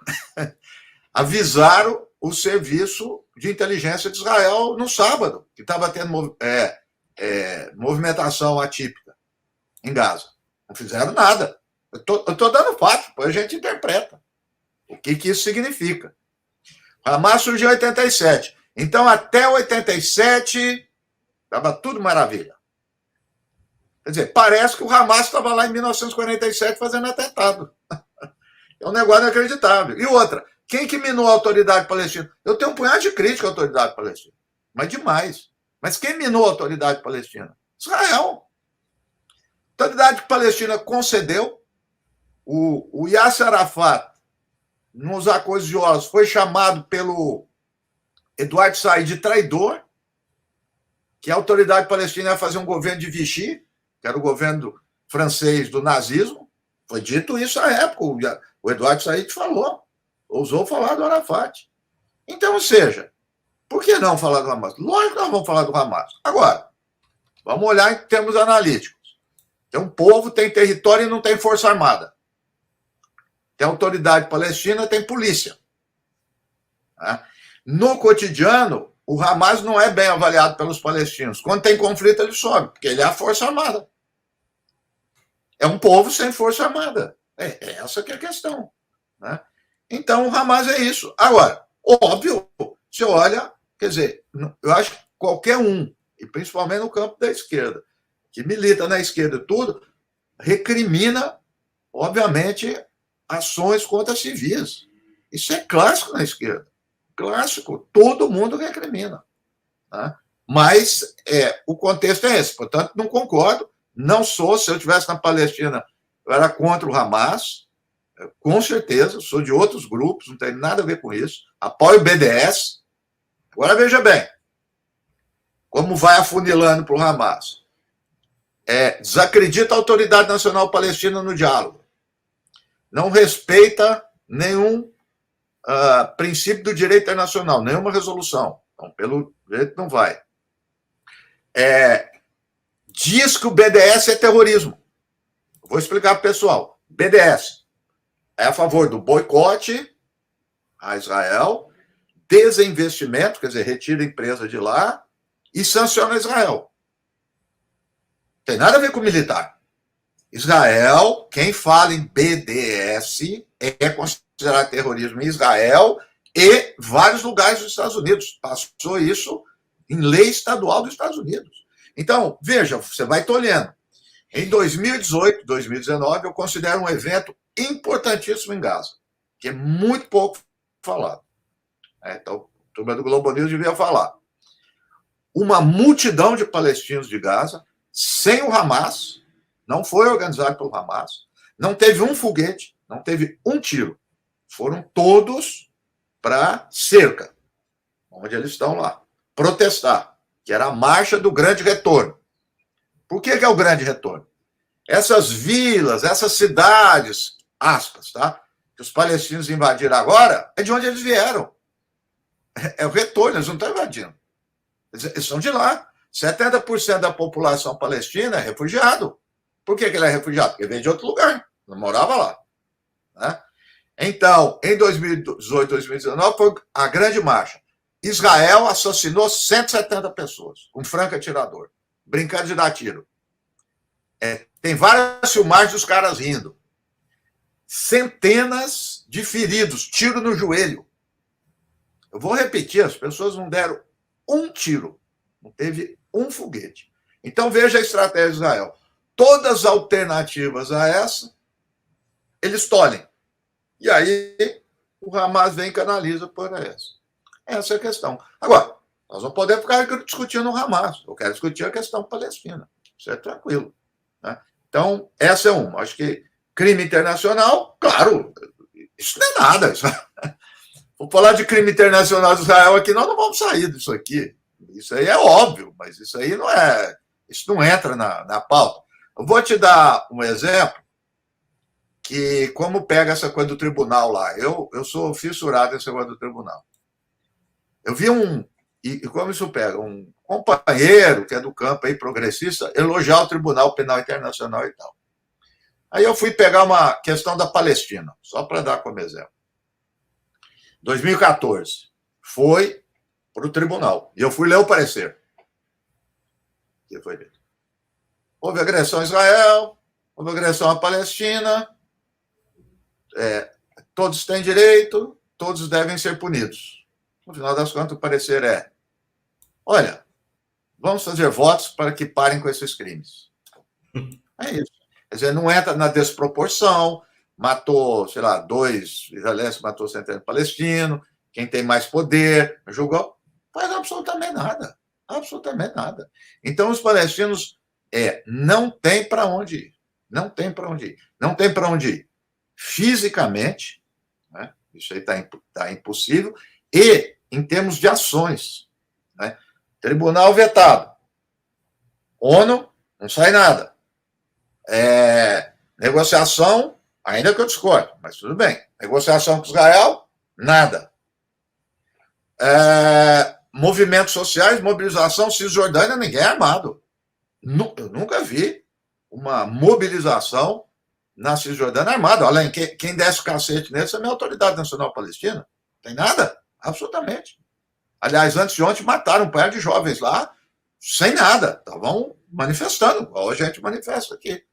avisaram o Serviço de Inteligência de Israel no sábado, que estava tendo movimentação atípica em Gaza. Não fizeram nada. Eu estou dando fato, depois a gente interpreta o que isso significa. Hamas surgiu em 87. Então, até 87, estava tudo maravilha. Quer dizer, parece que o Hamas estava lá em 1947 fazendo atentado. É um negócio inacreditável. E outra, quem que minou a autoridade palestina? Eu tenho um punhado de crítica à autoridade palestina, mas demais. Mas quem minou a autoridade palestina? Israel. A autoridade palestina concedeu. O Yasser Arafat, nos acordos de Oslo, foi chamado pelo Eduardo Said de traidor, que a autoridade palestina ia fazer um governo de Vichy, que era o governo francês do nazismo. Foi dito isso à época. O Eduardo Said falou, ousou falar do Arafat. Então, ou seja, por que não falar do Hamas? Lógico que nós vamos falar do Hamas. Agora, vamos olhar em termos analíticos. Tem um povo, tem território e não tem força armada. Tem autoridade palestina, tem polícia. Tá? No cotidiano, o Hamas não é bem avaliado pelos palestinos. Quando tem conflito, ele sobe, porque ele é a força armada. É um povo sem força armada. É essa que é a questão. Né? Então, o Hamas é isso. Agora, óbvio, você olha, quer dizer, eu acho que qualquer um, e principalmente no campo da esquerda, que milita na esquerda e tudo, recrimina, obviamente, ações contra civis. Isso é clássico na esquerda. Clássico. Todo mundo recrimina. Tá? Mas o contexto é esse. Portanto, não concordo. Não sou. Se eu estivesse na Palestina, eu era contra o Hamas. Com certeza. Sou de outros grupos. Não tem nada a ver com isso. Apoio o BDS. Agora, veja bem. Como vai afunilando para o Hamas. Desacredita a Autoridade Nacional Palestina no diálogo. Não respeita nenhum princípio do direito internacional, nenhuma resolução. Então, pelo jeito, não vai. Diz que o BDS é terrorismo. Vou explicar para o pessoal. BDS é a favor do boicote a Israel, desinvestimento, quer dizer, retira a empresa de lá e sanciona Israel. Tem nada a ver com militar. Israel, quem fala em BDS é considerado terrorismo em Israel e vários lugares dos Estados Unidos. Passou isso em lei estadual dos Estados Unidos. Então, veja, você vai tolhendo. Em 2018, 2019, eu considero um evento importantíssimo em Gaza, que é muito pouco falado. Então, a turma do Globo News devia falar. Uma multidão de palestinos de Gaza, sem o Hamas, não foi organizado pelo Hamas, não teve um foguete, não teve um tiro. Foram todos para cerca, onde eles estão lá, protestar, que era a marcha do grande retorno. Por que é o grande retorno? Essas vilas, essas cidades, aspas, tá? Que os palestinos invadiram agora, é de onde eles vieram. É o retorno, eles não estão invadindo. Eles são de lá. 70% da população palestina é refugiado. Por que ele é refugiado? Porque veio de outro lugar, não morava lá. Né? Então, em 2018, 2019, foi a grande marcha. Israel assassinou 170 pessoas, com franco atirador, brincando de dar tiro. Tem várias filmagens dos caras rindo. Centenas de feridos, tiro no joelho. Eu vou repetir, as pessoas não deram um tiro, não teve um foguete. Então, veja a estratégia de Israel. Todas as alternativas a essa, eles tolhem. E aí, o Hamas vem e canaliza por essa. Essa é a questão. Agora, nós não podemos ficar discutindo o Hamas. Eu quero discutir a questão palestina. Isso é tranquilo. Né? Então, essa é uma. Acho que crime internacional, claro, isso não é nada. Vou falar de crime internacional de Israel aqui, nós não vamos sair disso aqui. Isso aí é óbvio, mas isso aí não é. Isso não entra na pauta. Eu vou te dar um exemplo que, como pega essa coisa do tribunal lá, eu sou fissurado nessa coisa do tribunal. Eu vi e como isso pega, um companheiro que é do campo aí, progressista, elogiar o Tribunal Penal Internacional e tal. Aí eu fui pegar uma questão da Palestina, só para dar como exemplo. 2014, foi para o tribunal, e eu fui ler o parecer. Que foi dito. Houve agressão a Israel, houve agressão à Palestina, todos têm direito, todos devem ser punidos. No final das contas, o parecer é: olha, vamos fazer votos para que parem com esses crimes. É isso. Quer dizer, não entra na desproporção, matou, sei lá, 2 israelenses, matou centenas de palestinos, quem tem mais poder, julgou, faz absolutamente nada. Absolutamente nada. Então, os palestinos não tem para onde ir. Não tem para onde ir. Não tem para onde ir fisicamente, né? Isso aí está impossível, e em termos de ações. Né? Tribunal vetado. ONU, não sai nada. Negociação, ainda que eu discordo, mas tudo bem. Negociação com Israel, nada. Movimentos sociais, mobilização, Cisjordânia, ninguém é armado. Eu nunca vi uma mobilização na Cisjordânia armada. Olha, quem desse o cacete nesse é a minha autoridade nacional palestina. Não tem nada, absolutamente. Aliás, antes de ontem mataram um par de jovens lá, sem nada. Estavam manifestando, igual a gente manifesta aqui.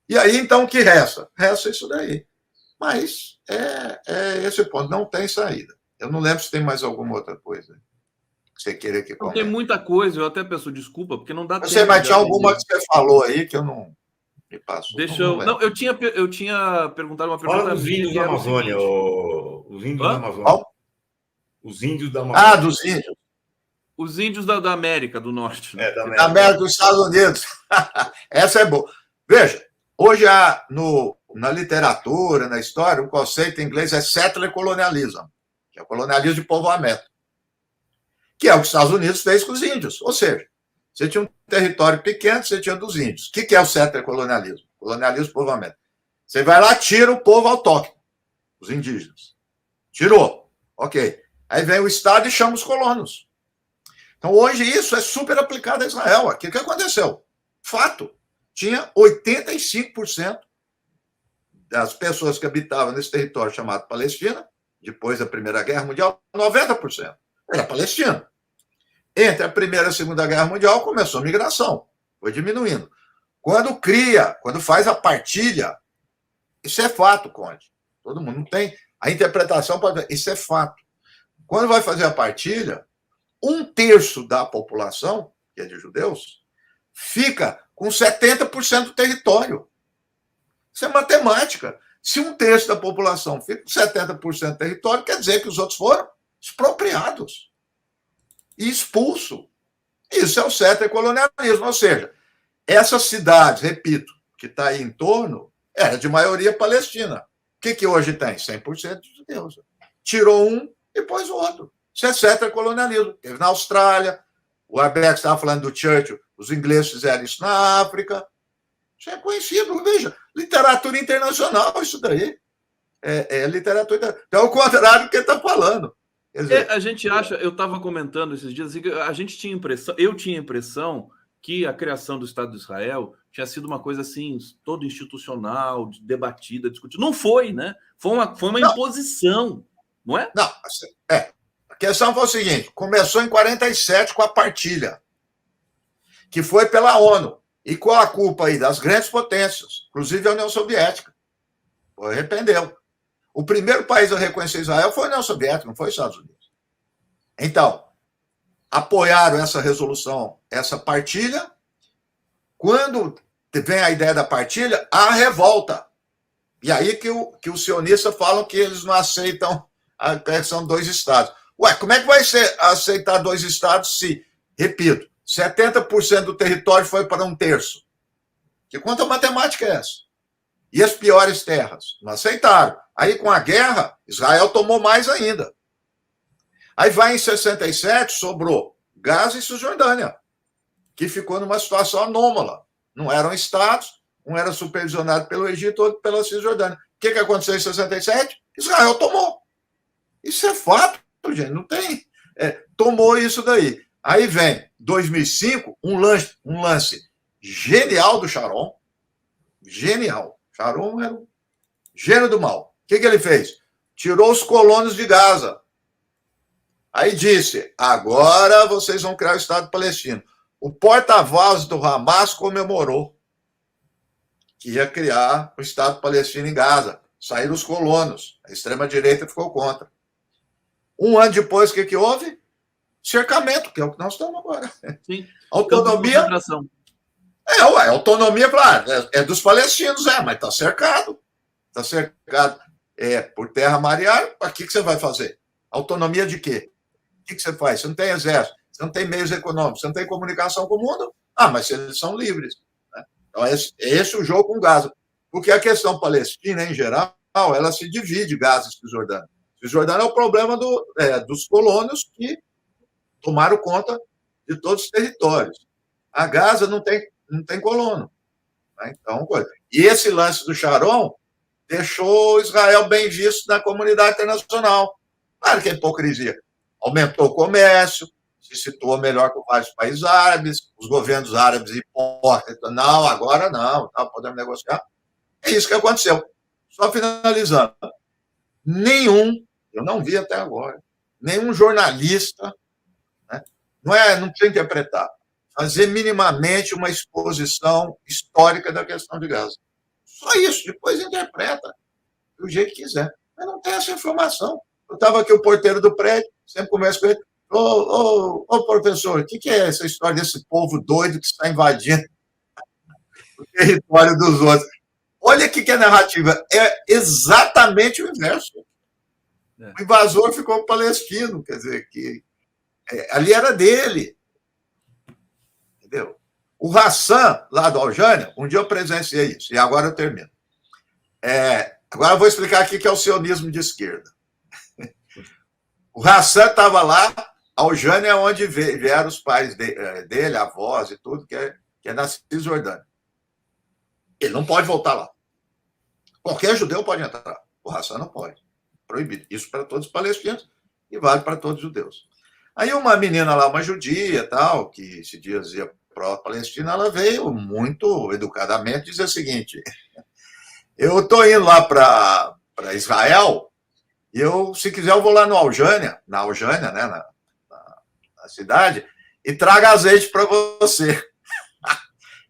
E aí, então, o que resta? Resta isso daí. Mas é esse ponto, não tem saída. Eu não lembro se tem mais alguma outra coisa que você queira que comente. Tem muita coisa, eu até peço desculpa, porque não dá tempo. Você, mas tinha alguma que você falou aí que eu não me passo. Deixa eu. Não, eu tinha perguntado uma pergunta. Fala dos índios da Amazônia, os índios da Amazônia. Os índios da Amazônia. Ah, dos índios. Os índios da América do Norte. Né? Da América dos Estados Unidos. Essa é boa. Veja, hoje na literatura, na história, o conceito em inglês é settler colonialism, que é o colonialismo de povoamento, que é o que os Estados Unidos fez com os índios. Ou seja, você tinha um território pequeno, você tinha dos índios. O que é o settler colonialismo? Colonialismo de povoamento. Você vai lá, tira o povo autóctone, os indígenas. Tirou. Ok. Aí vem o Estado e chama os colonos. Então, hoje, isso é super aplicado a Israel. O que aconteceu? Fato. Tinha 85% das pessoas que habitavam nesse território chamado Palestina, depois da Primeira Guerra Mundial, 90% era palestino. Entre a Primeira e a Segunda Guerra Mundial, começou a migração. Foi diminuindo. Quando faz a partilha, isso é fato, Conde. Todo mundo não tem. A interpretação pode. Isso é fato. Quando vai fazer a partilha, 1/3 da população, que é de judeus, fica com 70% do território. Isso é matemática. Se 1/3 da população fica com 70% do território, quer dizer que os outros foram expropriados e expulsos. Isso é o settler colonialismo. Ou seja, essas cidades, repito, que está aí em torno, era de maioria palestina. O que hoje tem? 100% de judeus. Tirou um e pôs o outro. Isso é settler colonialismo. Teve na Austrália, o Arbex estava falando do Churchill, os ingleses fizeram isso na África. Isso é conhecido. Veja, literatura internacional, isso daí. É literatura. É o contrário do que ele está falando. Quer dizer, a gente acha, eu estava comentando esses dias, assim, que a gente tinha impressão, eu tinha impressão que a criação do Estado de Israel tinha sido uma coisa assim, toda institucional, debatida, discutida. Não foi, né? Foi uma imposição, não é? Não, a questão foi o seguinte: começou em 47 com a partilha, que foi pela ONU. E qual a culpa aí? Das grandes potências, inclusive a União Soviética. Arrependeu. O primeiro país a reconhecer Israel foi a União Soviética, não foi os Estados Unidos. Então, apoiaram essa resolução, essa partilha. Quando vem a ideia da partilha, há revolta. E aí que os sionistas falam que eles não aceitam a criação de 2 estados. Ué, como é que vai ser aceitar 2 estados se, repito, 70% do território foi para 1/3? Que quanta matemática é essa? E as piores terras? Não aceitaram. Aí, com a guerra, Israel tomou mais ainda. Aí vai em 67, sobrou Gaza e Cisjordânia, que ficou numa situação anômala. Não eram estados, um era supervisionado pelo Egito, outro pela Cisjordânia. O que aconteceu em 67? Israel tomou. Isso é fato, gente, não tem. Tomou isso daí. Aí vem 2005, um lance genial do Sharon. Genial. Sharon era um gênio do mal. O que ele fez? Tirou os colonos de Gaza. Aí disse: agora vocês vão criar o Estado palestino. O porta-voz do Hamas comemorou que ia criar o Estado palestino em Gaza. Saíram os colonos. A extrema-direita ficou contra. Um ano depois, o que houve? Cercamento, que é o que nós estamos agora. Sim. Autonomia. Autonomia, é dos palestinos, mas está cercado. Está cercado por terra, mar e ar. O que você vai fazer? Autonomia de quê? O que você faz? Você não tem exército, você não tem meios econômicos, você não tem comunicação com o mundo. Mas eles são livres. Né? Então, é esse o jogo com Gaza. Porque a questão palestina, em geral, ela se divide, Gaza e Cisjordânia. Cisjordânia é o problema dos colonos que tomaram conta de todos os territórios. A Gaza não tem colono. Né? Então, e esse lance do Sharon deixou Israel bem visto na comunidade internacional. Claro que é hipocrisia. Aumentou o comércio, se situa melhor que vários países árabes, os governos árabes hipócritas, não, agora não, tá, podemos negociar. É isso que aconteceu. Só finalizando, eu não vi até agora, nenhum jornalista, né, não precisa interpretar, fazer minimamente uma exposição histórica da questão de Gaza. Só isso, depois interpreta do jeito que quiser. Mas não tem essa informação. Eu estava aqui, o porteiro do prédio, sempre converso com ele. Ô, professor, o que é essa história desse povo doido que está invadindo o território dos outros? Olha o que é narrativa. É exatamente o inverso. O invasor ficou palestino, quer dizer, que ali era dele. Entendeu? O Hassan, lá do Aljânia, um dia eu presenciei isso, e agora eu termino. Agora eu vou explicar aqui que é o sionismo de esquerda. O Hassan estava lá, Aljânia é onde vieram os pais dele, avós e tudo, que é na Cisjordânia. Ele não pode voltar lá. Qualquer judeu pode entrar. O Hassan não pode. Proibido. Isso para todos os palestinos e vale para todos os judeus. Aí uma menina lá, uma judia, tal, que se dizia pró-palestina, ela veio muito educadamente dizer o seguinte: eu estou indo lá para Israel e se quiser eu vou lá na Aljânia, né, na cidade, e traga azeite para você.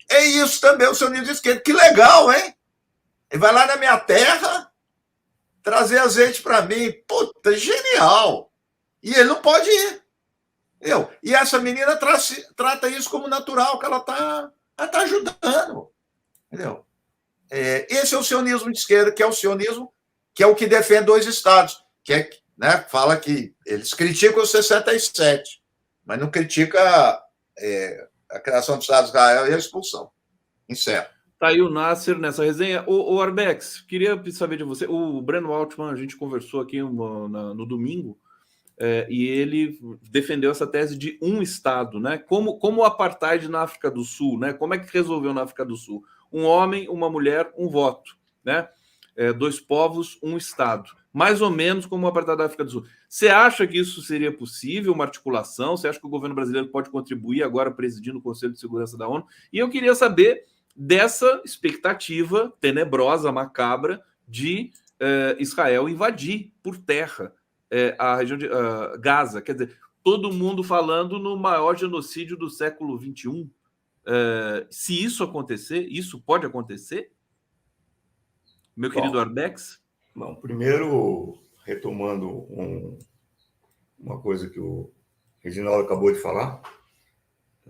É isso também, o sionismo de esquerda. Que legal, hein? Ele vai lá na minha terra trazer azeite para mim. Puta, genial! E ele não pode ir. Entendeu? E essa menina trata isso como natural, que ela tá ajudando. Entendeu? Esse é o sionismo de esquerda, que é o sionismo que é o que defende dois estados, né, fala que eles criticam o 67, mas não critica a criação do Estado de Israel e a expulsão. Encerro. Tá aí o Nasser nessa resenha. O Arbex, queria saber de você. O Breno Altman, a gente conversou aqui no domingo, e ele defendeu essa tese de um Estado, né? Como o apartheid na África do Sul, né? Como é que resolveu na África do Sul? Um homem, uma mulher, um voto, né? Dois povos, um Estado. Mais ou menos como o apartheid da África do Sul. Você acha que isso seria possível, uma articulação? Você acha que o governo brasileiro pode contribuir agora presidindo o Conselho de Segurança da ONU? E eu queria saber dessa expectativa tenebrosa, macabra, de Israel invadir por terra a região de Gaza. Quer dizer, todo mundo falando no maior genocídio do século XXI. Se isso acontecer, isso pode acontecer? Meu querido Arbex? Bom, primeiro, retomando uma coisa que o Reginaldo acabou de falar,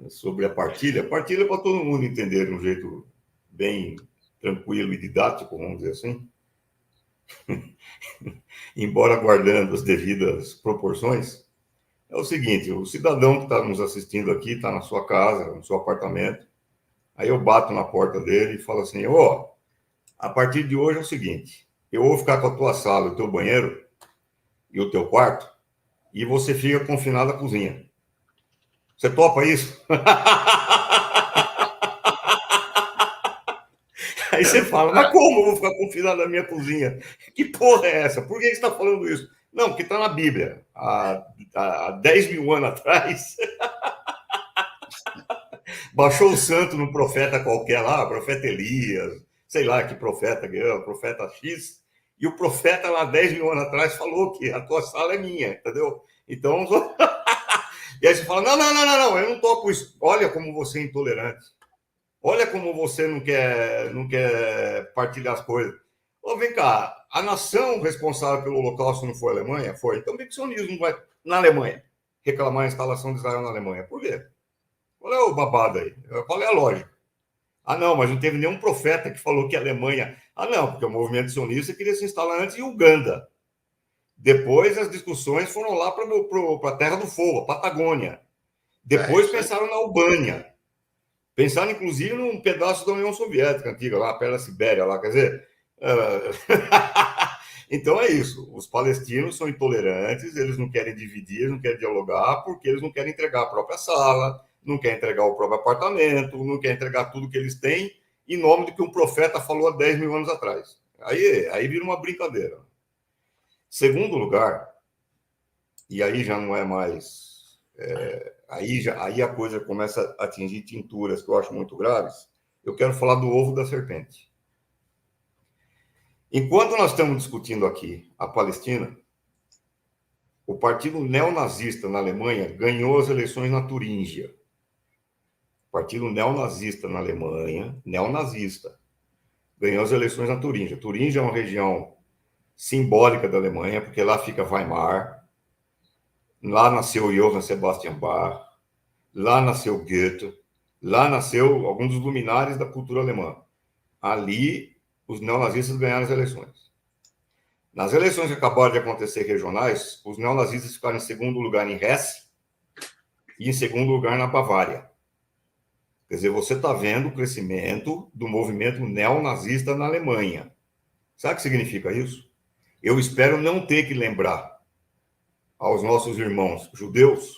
sobre a partilha. Partilha para todo mundo entender de um jeito bem tranquilo e didático, vamos dizer assim. Embora guardando as devidas proporções, é o seguinte: o cidadão que está nos assistindo aqui está na sua casa, no seu apartamento, aí eu bato na porta dele e falo assim: a partir de hoje é o seguinte, eu vou ficar com a tua sala, o teu banheiro e o teu quarto, e você fica confinado à cozinha. Você topa isso? Aí você fala, mas como eu vou ficar confinado na minha cozinha? Que porra é essa? Por que você está falando isso? Não, porque está na Bíblia. Há 10 mil anos atrás, baixou o santo num profeta qualquer lá, profeta Elias, sei lá que profeta, profeta X, e o profeta lá 10 mil anos atrás falou que a tua sala é minha, entendeu? Então, e aí você fala, não, eu não topo isso. Olha como você é intolerante. Olha como você não quer partilhar as coisas. Vem cá, a nação responsável pelo Holocausto não foi a Alemanha? Foi. Então, por que o sionismo não vai na Alemanha reclamar a instalação de Israel na Alemanha? Por quê? Qual é o babado aí? Qual é a lógica? Não, mas não teve nenhum profeta que falou que a Alemanha... não, porque o movimento sionista queria se instalar antes em Uganda. Depois as discussões foram lá para a Terra do Fogo, a Patagônia. Depois pensaram na Albânia. Pensaram, inclusive, num pedaço da União Soviética antiga, lá perto da Sibéria. Lá, quer dizer... Então é isso. Os palestinos são intolerantes, eles não querem dividir, eles não querem dialogar, porque eles não querem entregar a própria sala, não querem entregar o próprio apartamento, não querem entregar tudo que eles têm, em nome do que um profeta falou há 10 mil anos atrás. Aí vira uma brincadeira. Segundo lugar, e aí já não é mais Aí a coisa começa a atingir tinturas que eu acho muito graves. Eu quero falar do ovo da serpente. Enquanto nós estamos discutindo aqui a Palestina, o partido neonazista na Alemanha ganhou as eleições na Turíngia. O partido neonazista na Alemanha, neonazista, ganhou as eleições na Turíngia. Turíngia é uma região simbólica da Alemanha, porque lá fica Weimar, lá nasceu Johann Sebastian Bach, lá nasceu Goethe, lá nasceu alguns dos luminares da cultura alemã. Ali, os neonazistas ganharam as eleições. Nas eleições que acabaram de acontecer regionais, os neonazistas ficaram em segundo lugar em Hesse e em segundo lugar na Bavária. Quer dizer, você está vendo o crescimento do movimento neonazista na Alemanha. Sabe o que significa isso? Eu espero não ter que lembrar aos nossos irmãos judeus,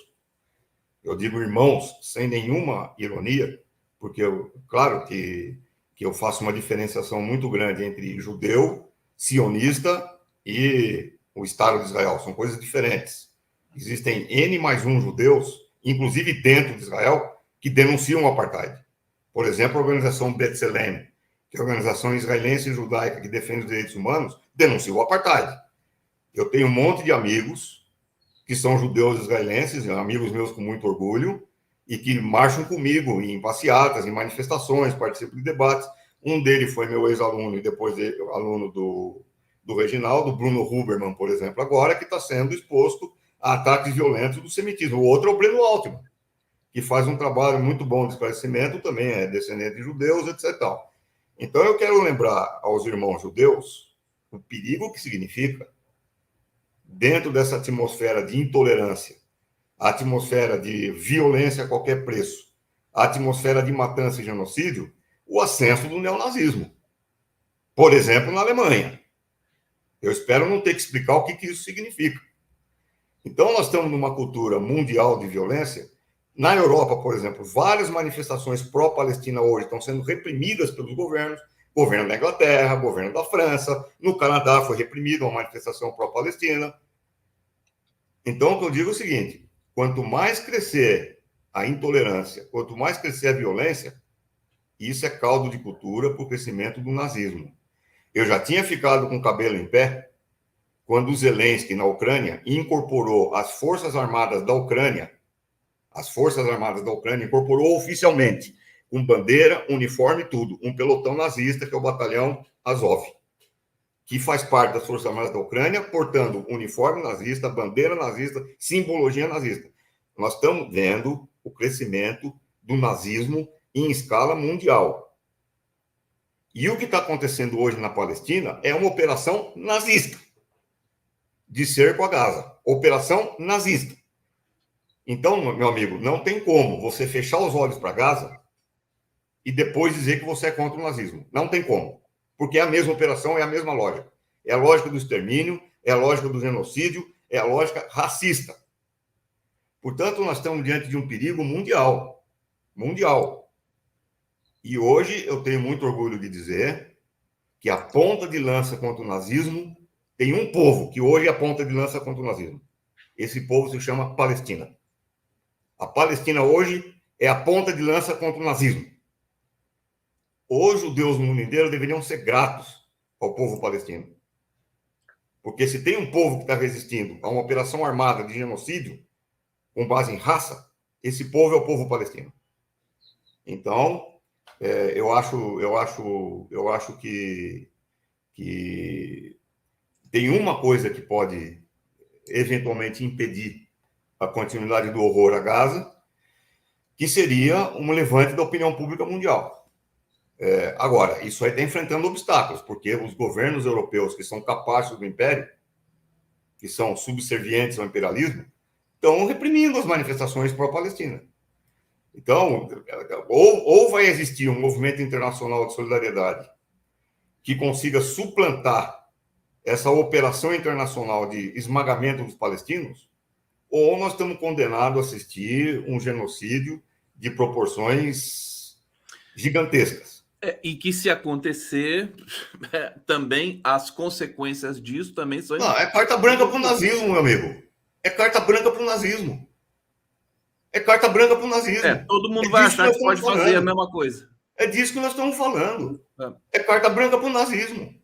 eu digo irmãos sem nenhuma ironia, porque claro que eu faço uma diferenciação muito grande entre judeu, sionista e o Estado de Israel. São coisas diferentes. Existem N+1 judeus, inclusive dentro de Israel, que denunciam o apartheid. Por exemplo, a organização B'Tselem, que é a organização israelense e judaica que defende os direitos humanos, denuncia o apartheid. Eu tenho um monte de amigos que são judeus israelenses, amigos meus com muito orgulho, e que marcham comigo em passeatas, em manifestações, participam de debates. Um deles foi meu ex-aluno e depois aluno do Reginaldo, Bruno Huberman, por exemplo, agora, que está sendo exposto a ataques violentos do semitismo. O outro é o Breno Altman, que faz um trabalho muito bom de esclarecimento, também é descendente de judeus, etc. Então, eu quero lembrar aos irmãos judeus o perigo que significa, dentro dessa atmosfera de intolerância, a atmosfera de violência a qualquer preço, a atmosfera de matança e genocídio, o ascenso do neonazismo. Por exemplo, na Alemanha. Eu espero não ter que explicar o que isso significa. Então, nós estamos numa cultura mundial de violência. Na Europa, por exemplo, várias manifestações pró-Palestina hoje estão sendo reprimidas pelos governos. Governo da Inglaterra, governo da França. No Canadá foi reprimida uma manifestação pró-Palestina. Então, o que eu digo é o seguinte: quanto mais crescer a intolerância, quanto mais crescer a violência, isso é caldo de cultura para o crescimento do nazismo. Eu já tinha ficado com o cabelo em pé quando o Zelensky, na Ucrânia, incorporou as Forças Armadas da Ucrânia, incorporou oficialmente, com bandeira, uniforme e tudo, um pelotão nazista, que é o Batalhão Azov, que faz parte das Forças Armadas da Ucrânia, portando uniforme nazista, bandeira nazista, simbologia nazista. Nós estamos vendo o crescimento do nazismo em escala mundial. E o que está acontecendo hoje na Palestina é uma operação nazista de cerco a Gaza. Operação nazista. Então, meu amigo, não tem como você fechar os olhos para Gaza e depois dizer que você é contra o nazismo. Não tem como. Porque é a mesma operação, é a mesma lógica. É a lógica do extermínio, é a lógica do genocídio, é a lógica racista. Portanto, nós estamos diante de um perigo mundial. Mundial. E hoje eu tenho muito orgulho de dizer que a ponta de lança contra o nazismo tem um povo que hoje é a ponta de lança contra o nazismo. Esse povo se chama Palestina. A Palestina hoje é a ponta de lança contra o nazismo. Os judeus no mundo inteiro deveriam ser gratos ao povo palestino. Porque se tem um povo que está resistindo a uma operação armada de genocídio com base em raça, esse povo é o povo palestino. Então, eu acho que tem uma coisa que pode eventualmente impedir a continuidade do horror a Gaza, que seria um levante da opinião pública mundial. Agora, isso aí está enfrentando obstáculos, porque os governos europeus que são capazes do império, que são subservientes ao imperialismo, estão reprimindo as manifestações pró-Palestina. Então, ou vai existir um movimento internacional de solidariedade que consiga suplantar essa operação internacional de esmagamento dos palestinos, ou nós estamos condenados a assistir um genocídio de proporções gigantescas. E que, se acontecer, também as consequências disso também são... Não, é carta branca para o nazismo, meu amigo. É carta branca para o nazismo. É carta branca para o nazismo. Todo mundo vai achar que pode fazer a mesma coisa. É disso que nós estamos falando. É carta branca para o nazismo.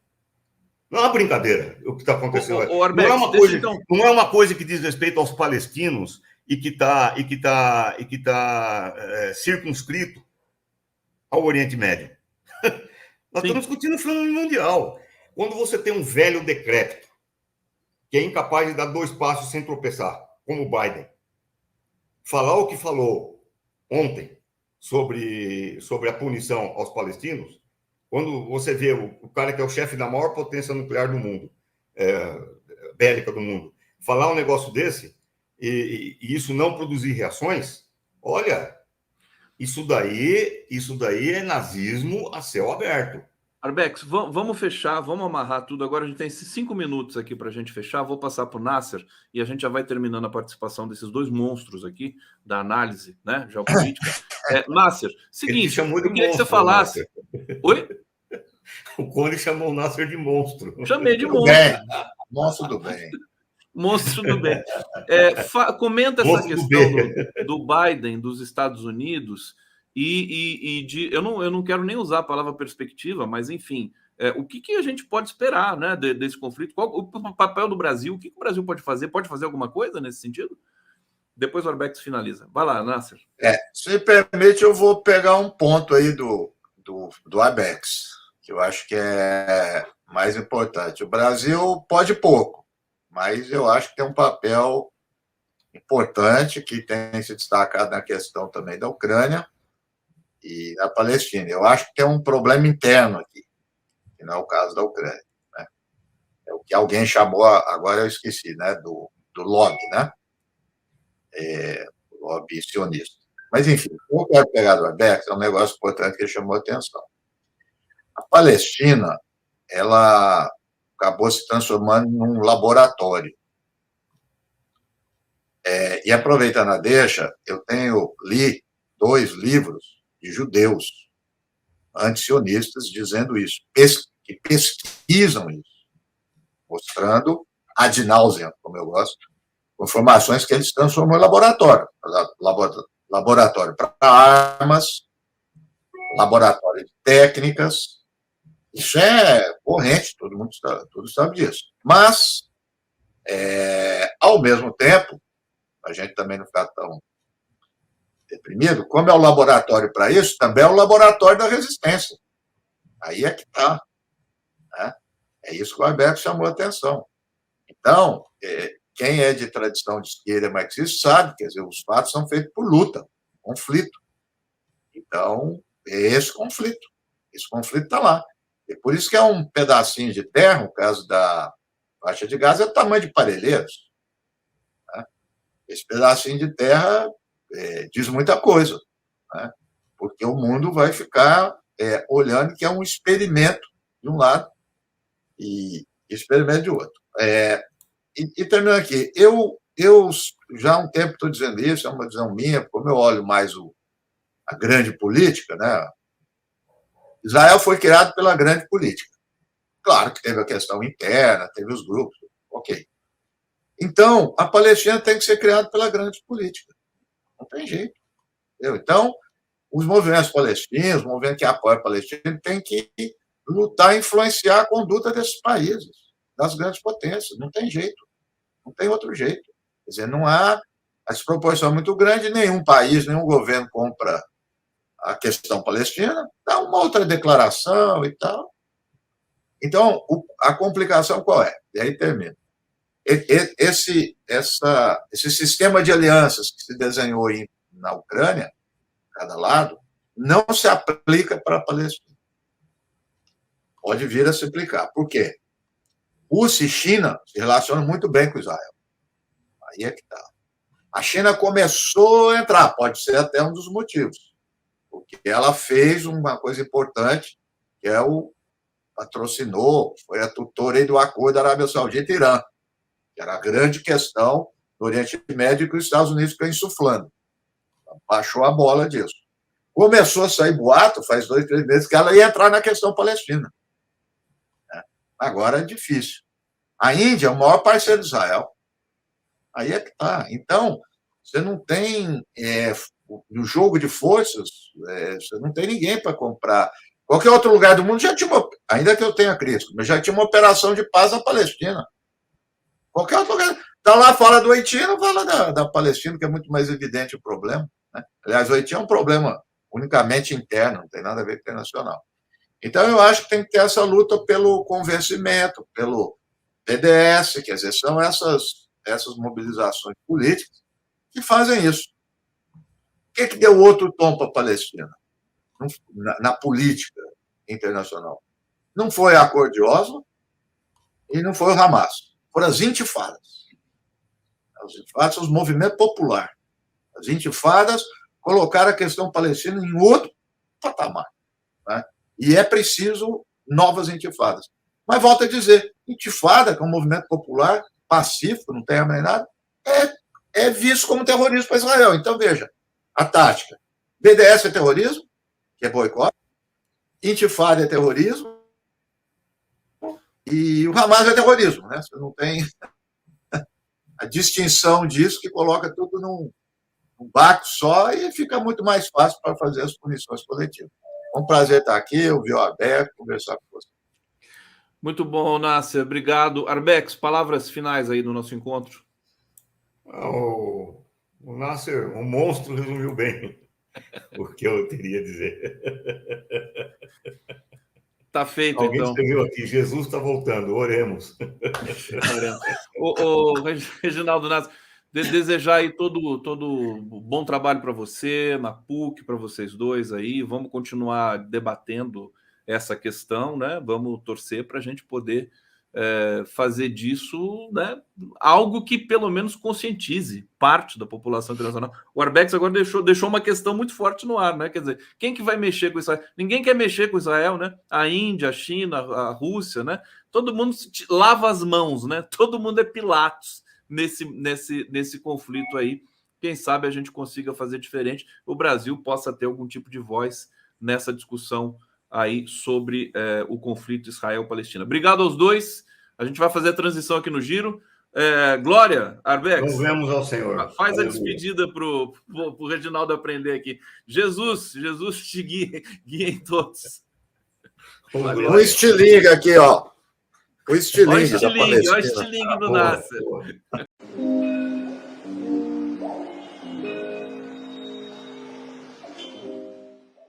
Não é uma brincadeira o que está acontecendo. Arbex, não é uma coisa que diz respeito aos palestinos e que está circunscrito ao Oriente Médio. Nós estamos discutindo o fenômeno mundial. Quando você tem um velho decrépito que é incapaz de dar 2 passos sem tropeçar, como o Biden, falar o que falou ontem sobre a punição aos palestinos, quando você vê o cara que é o chefe da maior potência nuclear do mundo, bélica do mundo, falar um negócio desse e isso não produzir reações, olha, isso daí é nazismo a céu aberto. Arbex, vamos fechar, vamos amarrar tudo. Agora a gente tem 5 minutos aqui para a gente fechar. Vou passar para o Nasser e a gente já vai terminando a participação desses 2 monstros aqui da análise, né, geopolítica. Nasser, seguinte, eu queria que você falasse. Oi? O Cone chamou o Nasser de monstro. Chamei de monstro. Monstro do bem. Monstro do bem. Comenta essa questão do Biden, dos Estados Unidos. Eu não quero nem usar a palavra perspectiva, mas, enfim, o que a gente pode esperar, né, desse conflito? Qual o papel do Brasil? O que o Brasil pode fazer? Pode fazer alguma coisa nesse sentido? Depois o Arbex finaliza. Vai lá, Nasser. Se me permite, eu vou pegar um ponto aí do Arbex, que eu acho que é mais importante. O Brasil pode pouco, mas eu acho que tem um papel importante que tem se destacado na questão também da Ucrânia e na Palestina. Eu acho que tem um problema interno aqui, que não é o caso da Ucrânia, né? É o que alguém chamou, agora eu esqueci, né, do lobby, né? O lobby sionista. Mas, enfim, o que eu quero pegar do Arbex é um negócio importante que chamou a atenção. A Palestina, ela acabou se transformando num laboratório. E aproveitando a deixa, eu li 2 livros de judeus antisionistas dizendo isso, que pesquisam isso, mostrando ad nauseam, como eu gosto, informações que eles transformam em laboratório para armas, laboratório de técnicas. Isso é corrente, todo sabe disso. Mas, ao mesmo tempo, a gente também não ficar tão deprimido, como é o laboratório para isso, também é o laboratório da resistência. Aí é que está. Né? É isso que o Arbex chamou a atenção. Então, quem é de tradição de esquerda marxista sabe, quer dizer, os fatos são feitos por luta, conflito. Então, é esse conflito. Esse conflito está lá. E por isso que é um pedacinho de terra, no caso da faixa de Gaza, é do tamanho de Parelheiros. Né? Esse pedacinho de terra diz muita coisa, né? Porque o mundo vai ficar olhando que é um experimento de um lado e experimento de outro. E terminando aqui, eu já há um tempo estou dizendo isso, é uma visão minha, como eu olho mais a grande política, né? Israel foi criado pela grande política. Claro que teve a questão interna, teve os grupos, ok. Então, a Palestina tem que ser criada pela grande política. Não tem jeito. Entendeu? Então, os movimentos palestinos, os movimentos que apoiam a Palestina, têm que lutar e influenciar a conduta desses países, das grandes potências. Não tem jeito. Não tem outro jeito. Quer dizer, não há a desproporção muito grande, nenhum país, nenhum governo compra a questão palestina, dá uma outra declaração e tal. Então, a complicação qual é? E aí termina. Esse sistema de alianças que se desenhou na Ucrânia, cada lado, não se aplica para a Palestina. Pode vir a se aplicar. Por quê? Rússia e China se relacionam muito bem com Israel. Aí é que está. A China começou a entrar, pode ser até um dos motivos, porque ela fez uma coisa importante, que patrocinou, foi a tutora aí do acordo da Arábia Saudita e Irã, que era a grande questão no Oriente Médio que os Estados Unidos ficam insuflando. Baixou a bola disso. Começou a sair boato, faz 2, 3 meses, que ela ia entrar na questão palestina. Agora é difícil. A Índia é o maior parceiro de Israel. Aí é que está. Então, Você não tem no jogo de forças, você não tem ninguém para comprar. Qualquer outro lugar do mundo já tinha ainda que eu tenha Cristo, mas já tinha uma operação de paz na Palestina. Qualquer outro lugar. Está lá, fala do Haiti, não fala da Palestina, que é muito mais evidente o problema. Né? Aliás, o Haiti é um problema unicamente interno, não tem nada a ver com o internacional. Então, eu acho que tem que ter essa luta pelo convencimento, pelo BDS, quer dizer, são essas mobilizações políticas que fazem isso. O que deu outro tom para a Palestina na política internacional? Não foi a Acordo de Oslo e não foi o Hamas. Foram as intifadas. As intifadas são os movimentos populares. As intifadas colocaram a questão palestina em outro patamar. Né? E é preciso novas intifadas. Mas volto a dizer, intifada, que é um movimento popular, pacífico, não tem arma nem nada, é visto como terrorismo para Israel. Então, veja, a tática. BDS é terrorismo, que é boicote. Intifada é terrorismo. E o Hamas é terrorismo. Né? Você não tem a distinção disso, que coloca tudo num barco só e fica muito mais fácil para fazer as punições coletivas. É um prazer estar aqui, ouvir o Arbex, conversar com você. Muito bom, Nasser. Obrigado. Arbex, palavras finais aí do nosso encontro. O Nasser, um monstro, resumiu bem o que eu teria a dizer. Tá feito, Alguém então. escreveu aqui, Jesus está voltando, oremos. O Reginaldo Nasser, desejar aí todo bom trabalho para você, na PUC, para vocês dois aí. Vamos continuar debatendo essa questão, né? Vamos torcer para a gente poder fazer disso, né, algo que pelo menos conscientize parte da população internacional. O Arbex agora deixou uma questão muito forte no ar, né? Quer dizer, quem que vai mexer com Israel? Ninguém quer mexer com Israel, né? A Índia, a China, a Rússia, né? Todo mundo lava as mãos, né? Todo mundo é Pilatos nesse conflito aí. Quem sabe a gente consiga fazer diferente, o Brasil possa ter algum tipo de voz nessa discussão aí sobre o conflito Israel-Palestina. Obrigado aos dois. A gente vai fazer a transição aqui no Giro. Glória, Arbex. Louvemos ao Senhor. Faz a despedida para o Reginaldo aprender aqui. Jesus te guie em todos. O estilingue aqui, ó. O estilingue da Palestina. Olha o estilingue do Nasser.